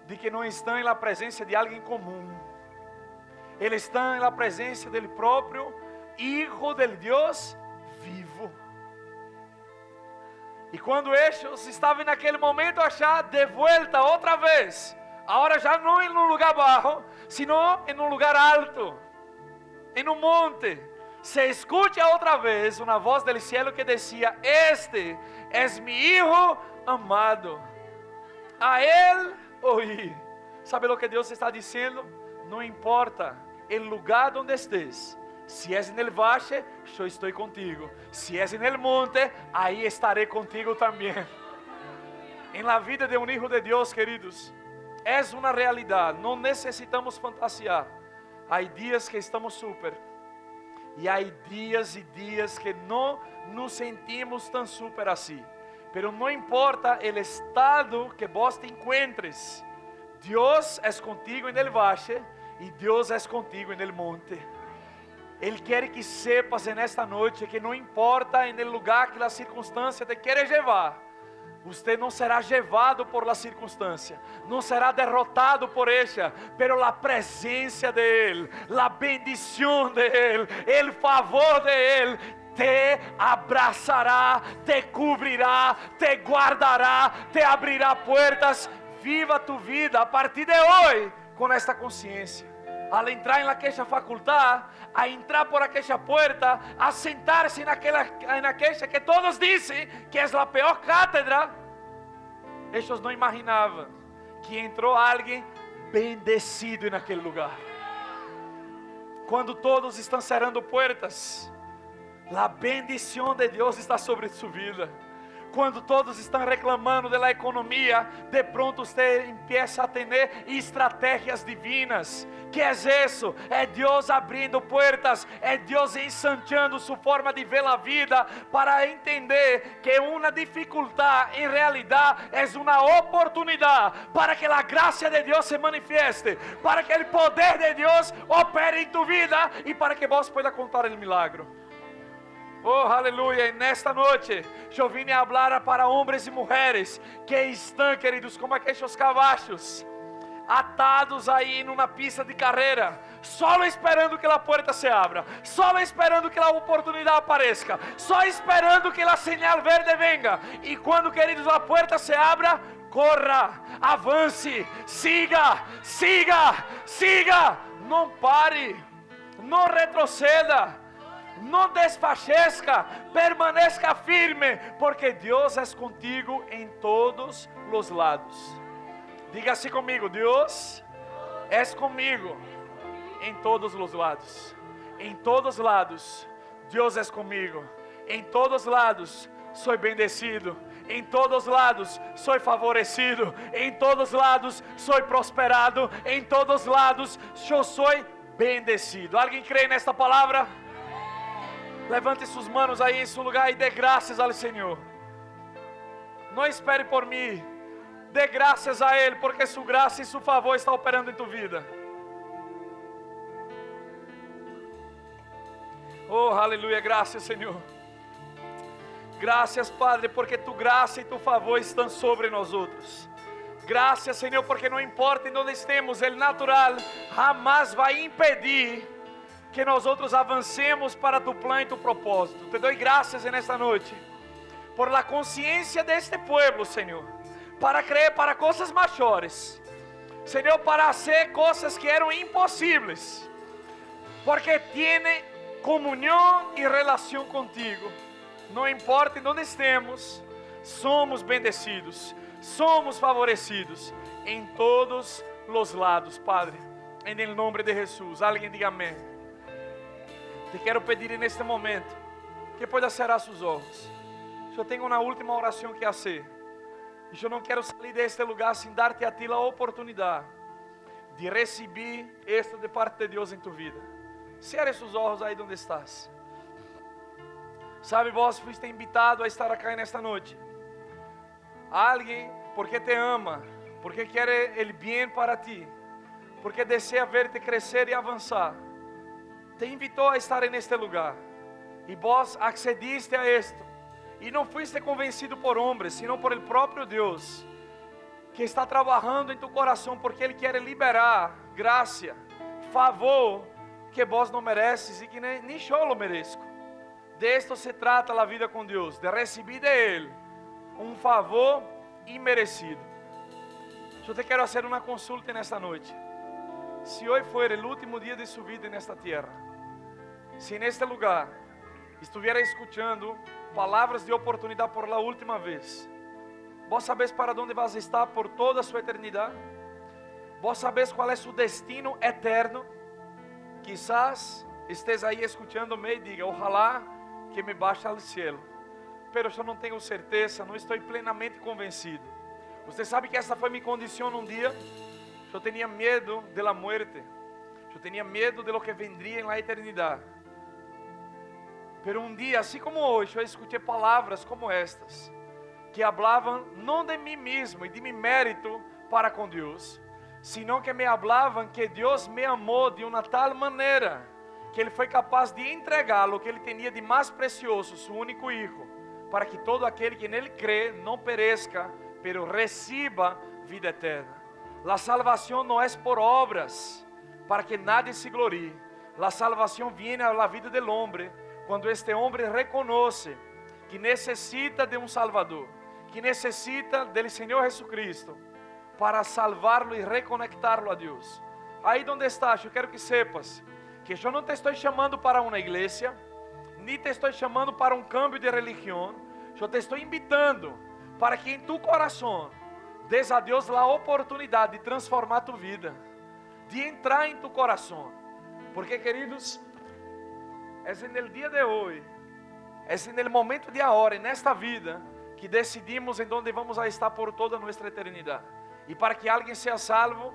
de que não estão em la presença de alguém comum. Eles estão em la presença do próprio Hijo del Deus vivo. E quando eles estavam naquele momento achar de volta outra vez, agora já não em um lugar baixo, sino em um lugar alto, em um monte, se escuta outra vez uma voz del cielo que decía: este es mi Hijo amado, a Él oír. Sabe o que Deus está dizendo? Não importa o lugar onde estés, se és no valle, eu estou contigo, se és no monte, aí estarei contigo também. Em la vida de um hijo de Deus, queridos, é uma realidade, não necessitamos fantasiar. Há dias que estamos super, e há dias e dias que não nos sentimos tão super assim. Pero não importa o estado que vos te encuentres, Deus é contigo en el valle e Deus é contigo en el monte. Ele quer que sepas en esta noite que não importa en el lugar que a circunstância te quer levar, você não será levado por la circunstância, não será derrotado por ella, pero a presença de Ele, a bendição de Ele, o favor de Ele, te abraçará, te cobrirá, te guardará, te abrirá puertas. Viva tu vida a partir de hoje com esta consciência. Al entrar em aquela faculdade, a entrar por aquela puerta, a sentar-se naquela que todos dizem que é a pior cátedra, eles não imaginavam que entrou alguém bendecido naquele lugar. Quando todos estão cerrando puertas, a bendição de Deus está sobre sua vida. Quando todos estão reclamando da economia, de pronto você empieza a ter estratégias divinas. Que é isso? É Deus abrindo portas, é Deus ensanchando sua forma de ver a vida, para entender que uma dificuldade em realidade é uma oportunidade para que a graça de Deus se manifeste, para que o poder de Deus opere em tu vida e para que vos pueda contar o milagro. Oh, aleluia, e nesta noite eu vim a falar para homens e mulheres que estão, queridos, como aqueles cavalos atados aí numa pista de carreira, só esperando que a porta se abra, só esperando que a oportunidade apareça, só esperando que a señal verde venga. E quando, queridos, a porta se abra, corra, avance, siga, siga, siga, não pare, não retroceda, não desfaleça, permaneça firme, porque Deus é contigo em todos os lados. Diga assim comigo: Deus é comigo em todos os lados. Em todos os lados, Deus é comigo. Em todos os lados, sou bendecido. Em todos os lados, sou favorecido. Em todos os lados, sou prosperado. Em todos os lados, eu sou bendecido. Alguém crê nesta palavra? Levante suas mãos aí em seu lugar e dê graças ao Senhor. Não espere por mim. Dê graças a Ele, porque sua graça e seu favor está operando em tua vida. Oh, aleluia, graças, Senhor. Graças, Padre, porque tu graça e tu favor estão sobre nós outros. Graças, Senhor, porque não importa em onde estemos, o natural jamais vai impedir que nós outros avancemos para tu plano e tu propósito. Te dou graças nesta noite por la consciência deste povo, Senhor, para crer para coisas maiores, Senhor, para fazer coisas que eram impossíveis, porque tem comunhão e relação contigo. Não importa em onde estemos, somos bendecidos, somos favorecidos em todos os lados, Padre, em nome de Jesus. Alguém diga amém. Te quero pedir neste momento que pueda cerrar seus olhos. Eu tenho uma última oração que fazer. E eu não quero sair deste lugar sem dar-te a ti a oportunidade de receber isto de parte de Deus em tu vida. Cierre seus olhos aí onde estás. Sabe, vós fuiste invitado a estar aqui nesta noite. Alguém porque te ama, porque quer o bem para ti, porque deseja ver-te crescer e avançar, te invitou a estar neste lugar. E vós accediste a esto. E não fuiste convencido por homens, sino por el próprio Deus, que está trabalhando em tu coração, porque Ele quer liberar graça, favor, que vós não mereces e que nem eu lo merezco. De esto se trata a vida com Deus, de receber de Ele um favor imerecido. Eu te quero fazer uma consulta nesta noite. Se hoje for o último dia de sua vida nesta terra, se neste lugar estiver escutando palavras de oportunidade por la última vez, vos sabes para onde vas estar por toda a sua eternidade? Vos sabes qual é seu destino eterno? Quizás estés aí escutando-me e diga: ojalá que me baixe ao céu, pero eu não tenho certeza, não estou plenamente convencido. Você sabe que essa foi minha condição um dia. Eu tinha medo da morte, eu tinha medo de lo que vendria na eternidade. Pero um dia, assim como hoje, eu escutei palavras como estas, que falavam não de mim mesmo e de meu mérito para com Deus, sino que me falavam que Deus me amou de uma tal maneira que Ele foi capaz de entregar o que Ele tinha de mais precioso, seu único Filho, para que todo aquele que nele crê não pereça, pero reciba vida eterna. A salvação não é por obras, para que nadie se glorie. A salvação vem à vida do homem quando este homem reconhece que necessita de um Salvador, que necessita do Senhor Jesucristo para salvá-lo e reconectá-lo a Deus. Aí onde estás, eu quero que sepas que eu não te estou chamando para uma igreja, nem te estou chamando para um cambio de religião. Eu te estou invitando para que em tu coração des a Deus a oportunidade de transformar tu vida, de entrar em tu coração. Porque, queridos, é no dia de hoje, é no momento de agora, nesta vida, que decidimos em onde vamos a estar por toda nuestra eternidade. E para que alguém seja salvo,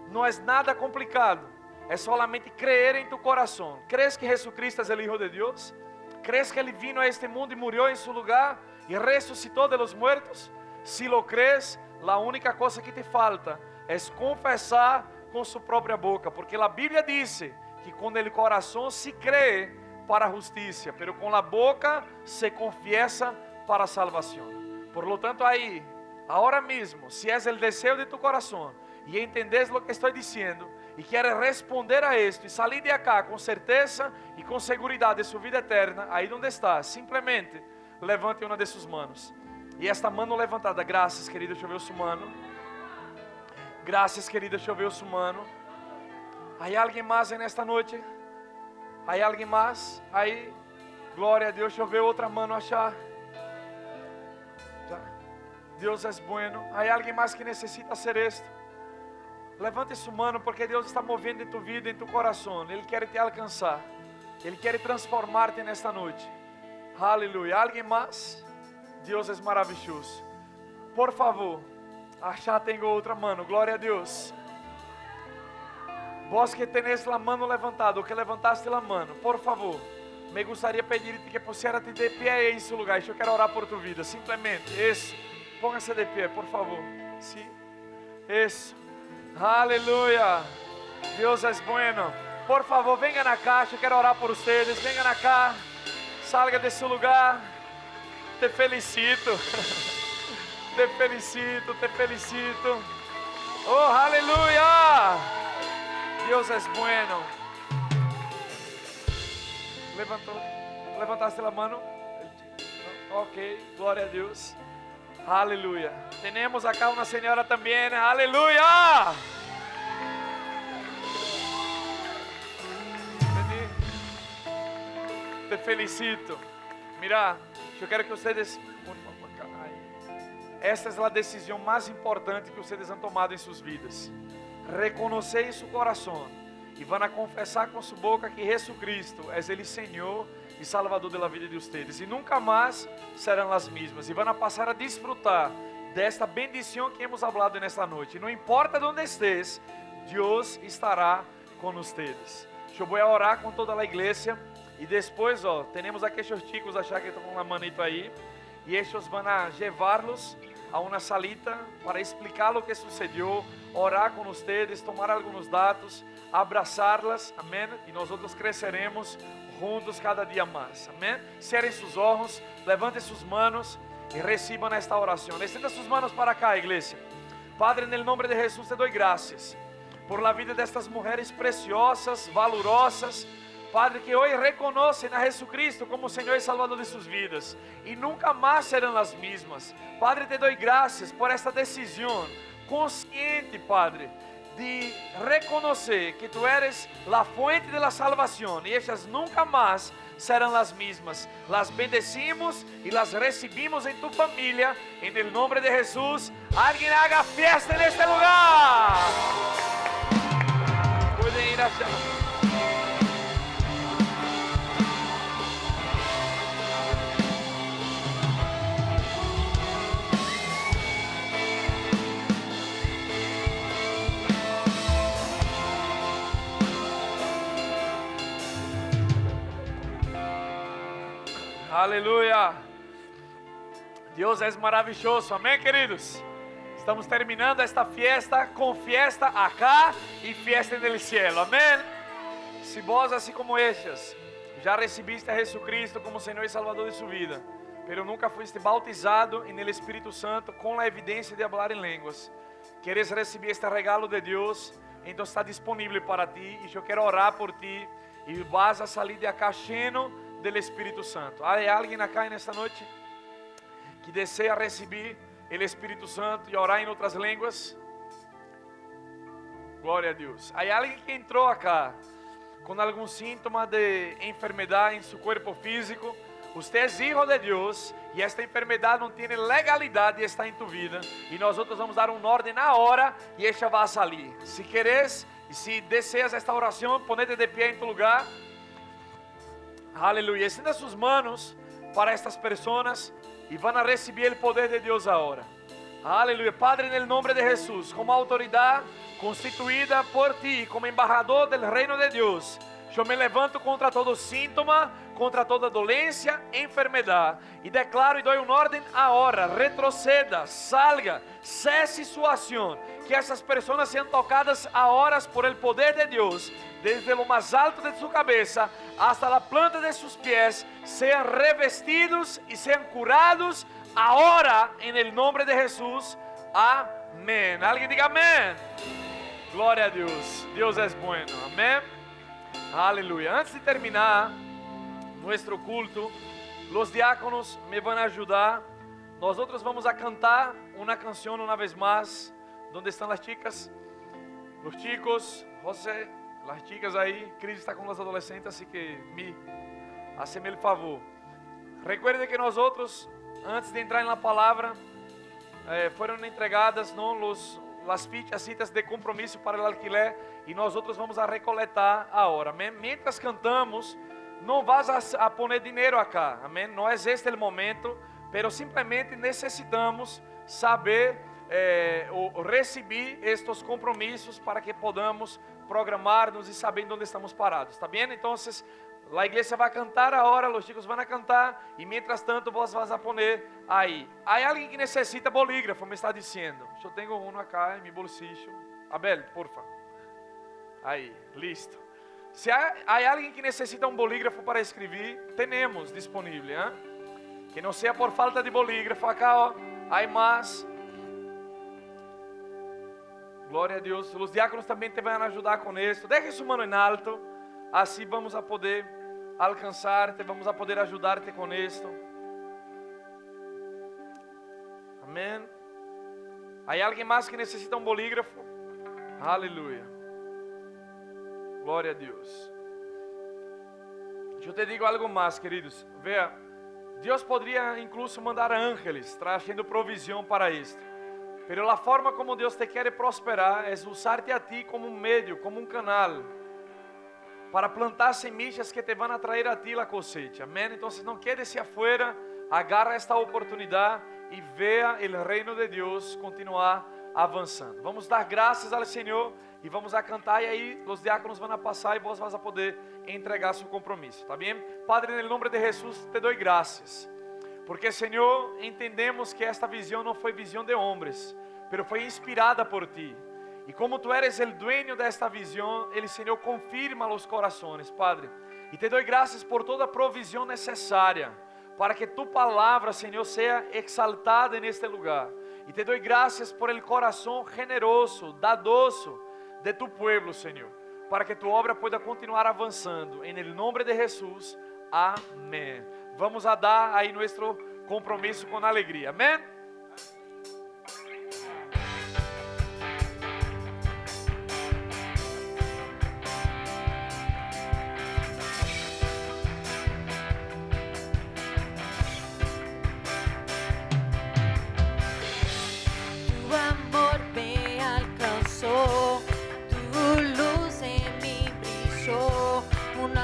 não é nada complicado. É solamente creer em tu coração. ¿Crees que Jesucristo é o Hijo de Deus? ¿Crees que Ele vino a este mundo e morreu em su lugar e ressuscitou de los muertos? Si lo crees, la única cosa que te falta é confessar com sua própria boca, porque a Bíblia diz que com o coração se cree para a justiça, pero com a boca se confiesa para a salvação. Por lo tanto, aí, agora mesmo, se é o desejo de tu coração e entendes lo que estou dizendo e queres responder a esto e salir de acá com certeza e com segurança de sua vida eterna, aí onde está, simplesmente levante uma de suas manos. E esta mano levantada, graças, querida, deixa eu ver o sua mano. Graças, querida, deixa eu ver o sua mano. Há alguém mais nesta noite? Há alguém mais? Aí, glória a Deus, deixa eu ver outra mano achar. Deus é bueno. Há alguém mais que necessita ser esto? Levante sua mano, porque Deus está movendo em tu vida, em tu coração. Ele quer te alcançar. Ele quer transformar-te nesta noite. Aleluia. Alguém mais? Deus é maravilhoso. Por favor, achar tenho outra mano. Glória a Deus. Vós que tenéis a mano levantada, ou que levantaste a mano, por favor, me gostaria de pedir-te que pusieras-te de pé em seu lugar. Eu quero orar por tu vida, simplesmente. Isso. Póngase de pé, por favor. Sim. Isso. Aleluia. Deus é bueno. Por favor, venha na caixa. Eu quero orar por vocês. Venha na cá. Salga desse lugar. Te felicito. Te felicito. Te felicito. Oh, aleluia. Deus é bueno. Levantaste a mano? Ok, glória a Deus. Aleluia. Temos acá uma senhora também. Aleluia. Te felicito. Mira, eu quero que vocês... Esta é a decisão mais importante que vocês han tomado em suas vidas. Reconhecer em seu coração e vão a confessar com sua boca que Jesucristo é Ele Senhor e Salvador da vida de vocês. E nunca mais serão as mesmas. E vão a passar a desfrutar desta bendição que hemos hablado nesta noite. E não importa onde estés, Deus estará com vocês. Eu vou orar com toda a igreja. E depois, temos aqueles chicos achar que estão com uma manito aí. E eles vão a levar-los a uma salita para explicar o que sucedeu, orar com vocês, tomar alguns dados, abraçá-las, amém? E nós outros cresceremos juntos cada dia mais, amém? Cerrem seus olhos, levantem suas manos e recebam esta oração. Estenda suas manos para cá, igreja. Padre, no nome de Jesus te dou graças por la vida destas mulheres preciosas, valorosas, Padre, que hoje reconhecem a Jesucristo como Senhor e Salvador de suas vidas e nunca mais serão as mesmas. Padre, te dou graças por esta decisão consciente, Padre, de reconhecer que Tu eres a fonte de la salvação e estas nunca mais serão as mesmas. Las bendecimos e las recebimos em Tu família, em nome de Jesus. Alguém haga fiesta neste lugar. Podem ir a chão. Aleluia. Deus é maravilhoso, amém, queridos? Estamos terminando esta fiesta com fiesta acá e fiesta no cielo, amém? Se vós, assim como estas, já recebiste a Jesucristo como Senhor e Salvador de sua vida, pero nunca fuiste bautizado no Espírito Santo com a evidência de falar em línguas, queres receber este regalo de Deus, então está disponível para ti e eu quero orar por ti e vas a sair de acá cheio do Espírito Santo. Há alguém acá nesta noite que deseja receber o Espírito Santo e orar em outras línguas? Glória a Deus. Há alguém que entrou acá com algum síntoma de enfermidade em seu corpo físico? Você é filho de Deus e esta enfermidade não tem legalidade e está em tu vida. E nós outros vamos dar uma ordem na hora e esta vai sair. Se queres e se desejas esta oração, ponete de pé em tu lugar. Aleluia. Estenda suas manos para estas pessoas y van a recibir el poder de Dios ahora. Aleluya. Padre, en el nombre de Jesús, como autoridad constituida por ti, como embajador del reino de Dios, yo me levanto contra todo síntoma, contra toda dolencia, enfermedad, y declaro y doy una orden ahora: retroceda, salga, cese su acción, que esas personas sean tocadas ahora por el poder de Dios, desde lo más alto de su cabeza hasta la planta de sus pies, sean revestidos y sean curados ahora en el nombre de Jesús. Amén. Alguien diga amén. Gloria a Dios. Dios es bueno. Amén. Aleluya. Antes de terminar nuestro culto, los diáconos me van a ayudar. Nosotros vamos a cantar una canción una vez más. ¿Dónde están las chicas? Los chicos, José, las chicas ahí. Cris está con los adolescentes, así que haceme el favor. Recuerde que nosotros, antes de entrar en la palabra, fueron entregadas, ¿no?, las citas de compromiso para el alquiler, y nosotros vamos a recolectar ahora. Amén. Mientras cantamos, no vas a poner dinero acá, amén. No es este el momento, pero simplemente necesitamos saber o recibir estos compromisos para que podamos programarnos y saber dónde estamos parados. ¿Está bien? Entonces, la iglesia va a cantar ahora, los chicos van a cantar, y mientras tanto vos vas a poner ahí. Hay alguien que necesita bolígrafo, me está diciendo. Yo tengo uno acá en mi bolsillo. Abel, porfa. Ahí, listo. Si hay alguien que necesita un bolígrafo para escribir, tenemos disponible, ¿eh? Que no sea por falta de bolígrafo. Acá hay más. Glória a Deus. Os diáconos também te vão ajudar com isso. Deje sua mão em alto. Assim vamos a poder alcançar-te, vamos a poder ajudar-te com isto. Amém. Há alguém mais que necessita um bolígrafo? Aleluia. Glória a Deus. Eu te digo algo mais, queridos. Veja, Deus poderia incluso mandar ángeles trazendo provisão para isto. Pero a forma como Deus te quer prosperar é usar-te a ti como um meio, como um canal, para plantar semillas que te van a traer a ti la cosecha. Amén. Entonces no quédese afuera, agarra esta oportunidad y vea el reino de Dios continuar avanzando. Vamos dar graças ao Senhor e vamos a cantar, e aí os diáconos vão a passar e vos vas a poder entregar seu compromisso. Tá bem? Padre, en el nombre de Jesús te doy gracias, porque Senhor, entendemos que esta visão não foi visão de homens, pero foi inspirada por ti. E como tu eres el dueño desta visão, Ele, Senhor, confirma los corazones, Padre. E te doy graças por toda a provisão necessária para que tu palavra, Senhor, seja exaltada neste lugar. E te doy graças por el coração generoso, dadoso de tu pueblo, Senhor, para que tu obra pueda continuar avançando. En el nombre de Jesús, amém. Vamos a dar aí nosso compromisso com alegria, amém?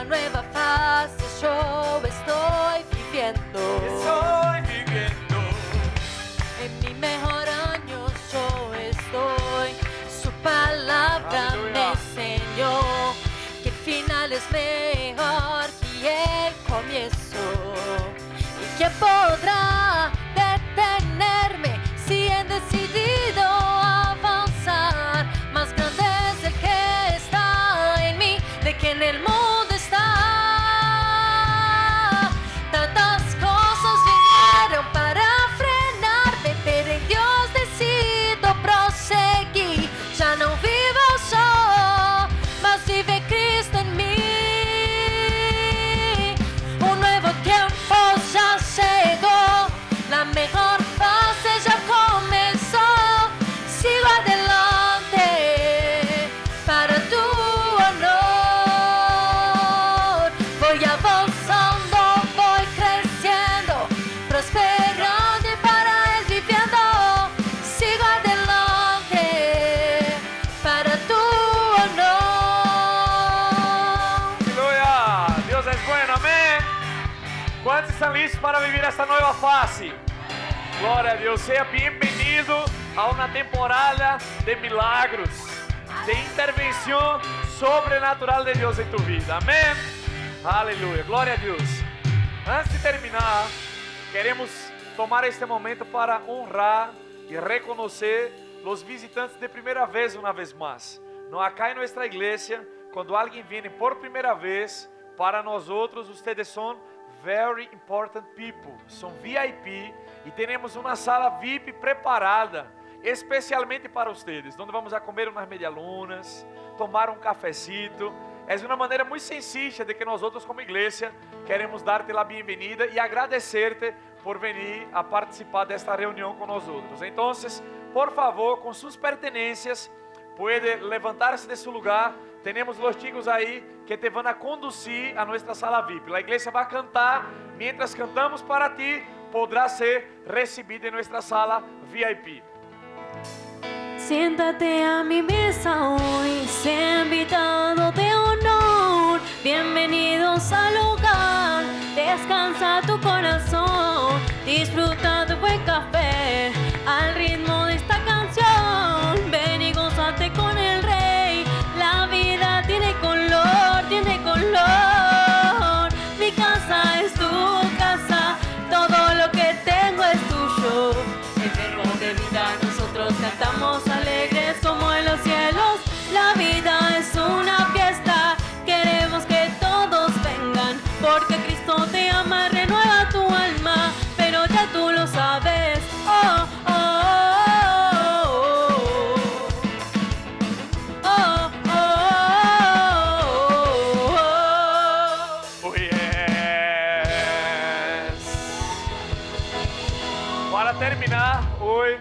Nueva fase yo estoy viviendo. En mi mejor año yo estoy. Su palabra me enseñó que el final es mejor que el comienzo. ¿Y quién podrá detenerme si he decidido avanzar? Más grande es el que está en mí de que en el mundo. ¿Cuántos están listos para vivir esta nueva fase? Glória a Deus. Seja bem-vindo a uma temporada de milagros, de intervenção sobrenatural de Deus em tu vida. Amém. Aleluia. Glória a Deus. Antes de terminar, queremos tomar este momento para honrar e reconhecer os visitantes de primeira vez uma vez mais. Acá em nossa igreja, quando alguém vem por primeira vez, para nós outros, ustedes são very important people, são VIP e temos uma sala VIP preparada especialmente para ustedes, onde vamos a comer umas medialunas, tomar um cafecito. É uma maneira muito sencilla de que nós outros como igreja queremos dar-te a bem-vinda e agradecer-te por venir a participar desta reunião com nós outros. Então, por favor, com suas pertenências, pode levantar-se de seu lugar. Temos os chicos aí que te vão a conduzir a nossa sala VIP. A igreja vai cantar, mientras cantamos para ti, podrá ser recebido em nossa sala VIP. Siéntate a mi mesa hoy, sea invitado de honor. Bienvenidos al hogar, descansa tu corazón, disfruta de buen café al ritmo de esta canción. Ven y gózate con el Rey, la vida tiene color, tiene color. Mi casa es tu casa, todo lo que tengo es tuyo. El verbo de vida nosotros cantamos alegres como en los cielos. La vida es una fiesta, queremos que todos vengan, porque Cristo te ama, renueva tu alma, pero ya tú lo sabes. Oh, oh, oh, oh, oh, oh, oh. Oh, yes. Para terminar, hoje,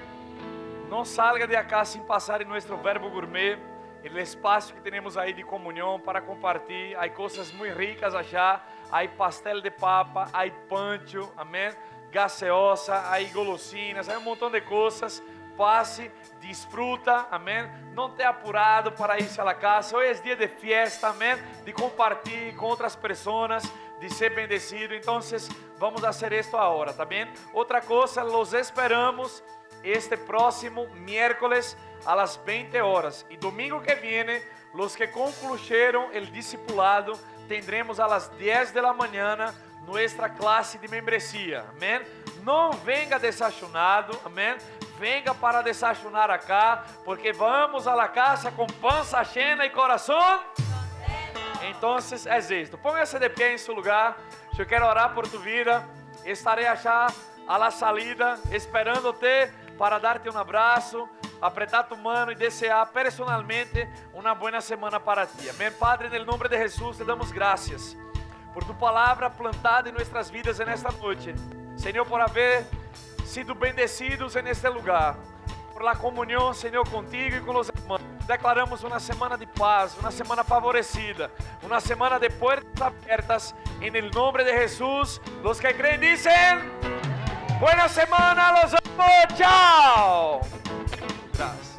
não salga de acá sem passar em nosso Verbo Gourmet, o espaço que temos aí de comunhão para compartilhar. Há coisas muito ricas allá, há pastel de papa, há pancho, amém? Gaseosa, há golosinas, há montão de coisas. Passe, disfruta, amém? Não te apurado para ir a la casa. Hoje é dia de fiesta, amém? De compartilhar com outras pessoas, de ser bendecido. Então, vamos fazer isto agora, tá bem? Outra coisa, los esperamos este próximo miércoles a las 20 horas. Y domingo que viene, los que concluyeron el discipulado, tendremos a las 10 de la mañana nuestra clase de membresía. Amén. No venga desayunado, amén. Venga para desayunar acá, porque vamos a la casa con panza llena y corazón. Entonces es esto. Póngase de pie en su lugar. Yo quiero orar por tu vida. Estaré allá a la salida, esperándote para dar-te um abraço, apertar tu mano e desejar personalmente uma boa semana para ti. Amém. Padre, no nome de Jesus, te damos graças por tu palavra plantada em nossas vidas nesta noite. Senhor, por haver sido bendecidos neste lugar, por la comunhão, Senhor, contigo e com os irmãos. Declaramos uma semana de paz, uma semana favorecida, uma semana de portas abertas. Em nome de Jesus, os que creem dizem: buena semana, los amo, chao. Gracias.